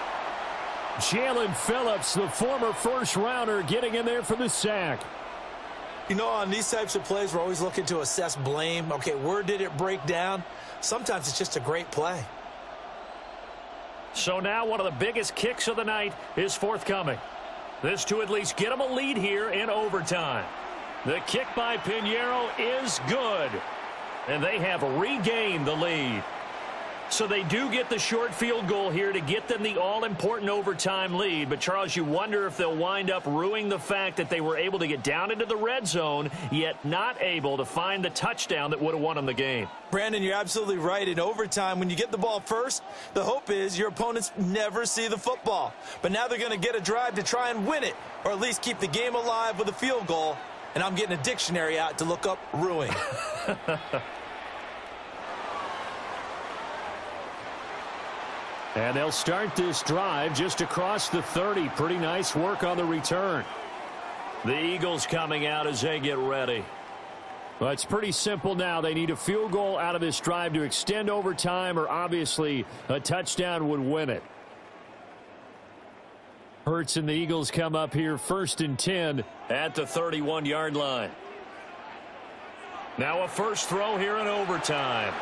Jalen Phillips, the former 1st-rounder, getting in there for the sack. You know, on these types of plays, we're always looking to assess blame. Okay, where did it break down? Sometimes it's just a great play. So now one of the biggest kicks of the night is forthcoming. This to at least get them a lead here in overtime. The kick by Pinheiro is good. And they have regained the lead. So they do get the short field goal here to get them the all-important overtime lead. But, Charles, you wonder if they'll wind up ruining the fact that they were able to get down into the red zone, yet not able to find the touchdown that would have won them the game. Brandon, you're absolutely right. In overtime, when you get the ball first, the hope is your opponents never see the football. But now they're going to get a drive to try and win it, or at least keep the game alive with a field goal. And I'm getting a dictionary out to look up ruin. And they'll start this drive just across the 30. Pretty nice work on the return. The Eagles coming out as they get ready. Well, it's pretty simple now. They need a field goal out of this drive to extend overtime, or obviously a touchdown would win it. Hurts and the Eagles come up here 1st and 10. At the 31-yard line. Now a first throw here in overtime.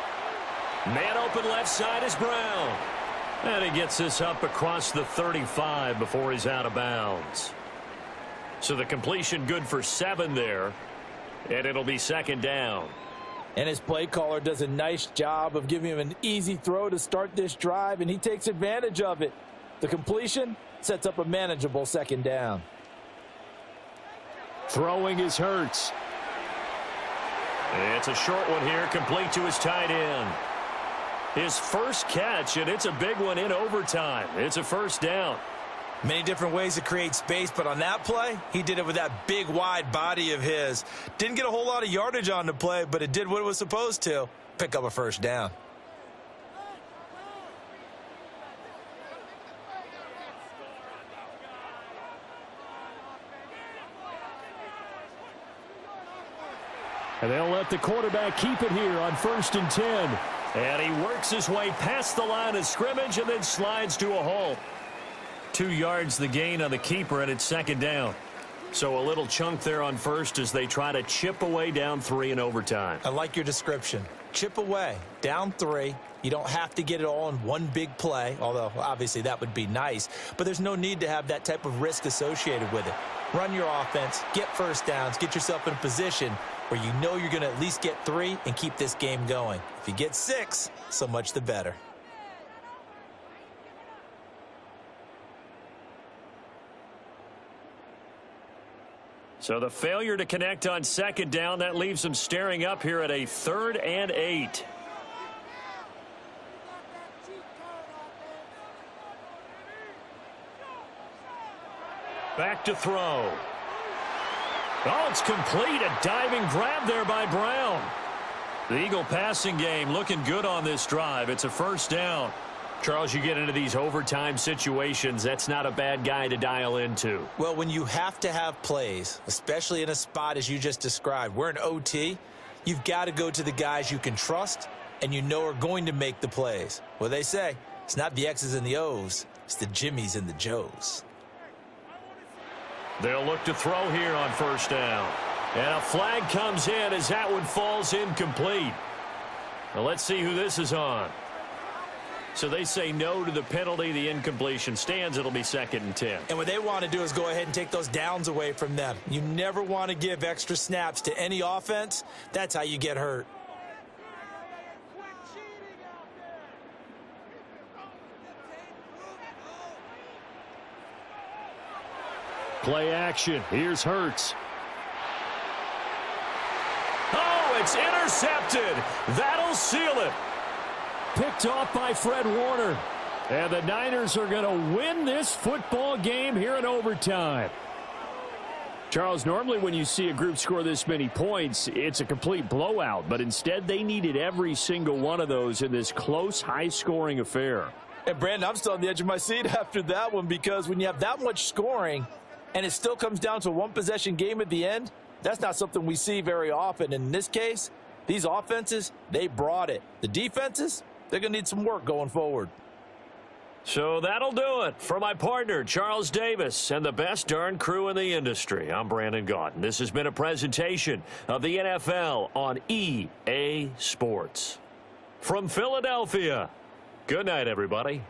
Man open left side is Brown. And he gets this up across the 35 before he's out of bounds. So the completion good for 7 there. And it'll be second down. And his play caller does a nice job of giving him an easy throw to start this drive, and he takes advantage of it. The completion sets up a manageable second down. Throwing is Hurts. It's a short one here, complete to his tight end. His first catch, and it's a big one in overtime. It's a first down. Many different ways to create space, but on that play, he did it with that big, wide body of his. Didn't get a whole lot of yardage on the play, but it did what it was supposed to, pick up a first down. And they'll let the quarterback keep it here on 1st and 10. And he works his way past the line of scrimmage and then slides to a hole. 2 yards the gain on the keeper, and it's second down. So a little chunk there on first as they try to chip away down 3 in overtime. I like your description. Chip away, down 3. You don't have to get it all in one big play, although obviously that would be nice. But there's no need to have that type of risk associated with it. Run your offense, get first downs, get yourself in a position where you know you're going to at least get 3 and keep this game going. If you get 6, so much the better. So the failure to connect on second down, that leaves them staring up here at a 3rd and 8. Back to throw. Oh, it's complete. A diving grab there by Brown. The Eagle passing game looking good on this drive. It's a first down. Charles, you get into these overtime situations, that's not a bad guy to dial into. Well, when you have to have plays, especially in a spot as you just described, we're in OT, you've got to go to the guys you can trust and you know are going to make the plays. Well, they say it's not the X's and the O's, it's the Jimmys and the Joes. They'll look to throw here on first down. And a flag comes in as that one falls incomplete. Now let's see who this is on. So they say no to the penalty. The incompletion stands. It'll be 2nd and 10. And what they want to do is go ahead and take those downs away from them. You never want to give extra snaps to any offense. That's how you get hurt. Play action. Here's Hurts. Oh, it's intercepted. That'll seal it. Picked off by Fred Warner. And the Niners are going to win this football game here in overtime. Charles, normally when you see a group score this many points, it's a complete blowout. But instead, they needed every single one of those in this close, high-scoring affair. And, Brandon, I'm still on the edge of my seat after that one because when you have that much scoring and it still comes down to a one-possession game at the end, that's not something we see very often. In this case, these offenses, they brought it. The defenses, they're going to need some work going forward. So that'll do it for my partner, Charles Davis, and the best darn crew in the industry. I'm Brandon Gaudin. This has been a presentation of the NFL on EA Sports. From Philadelphia, good night, everybody.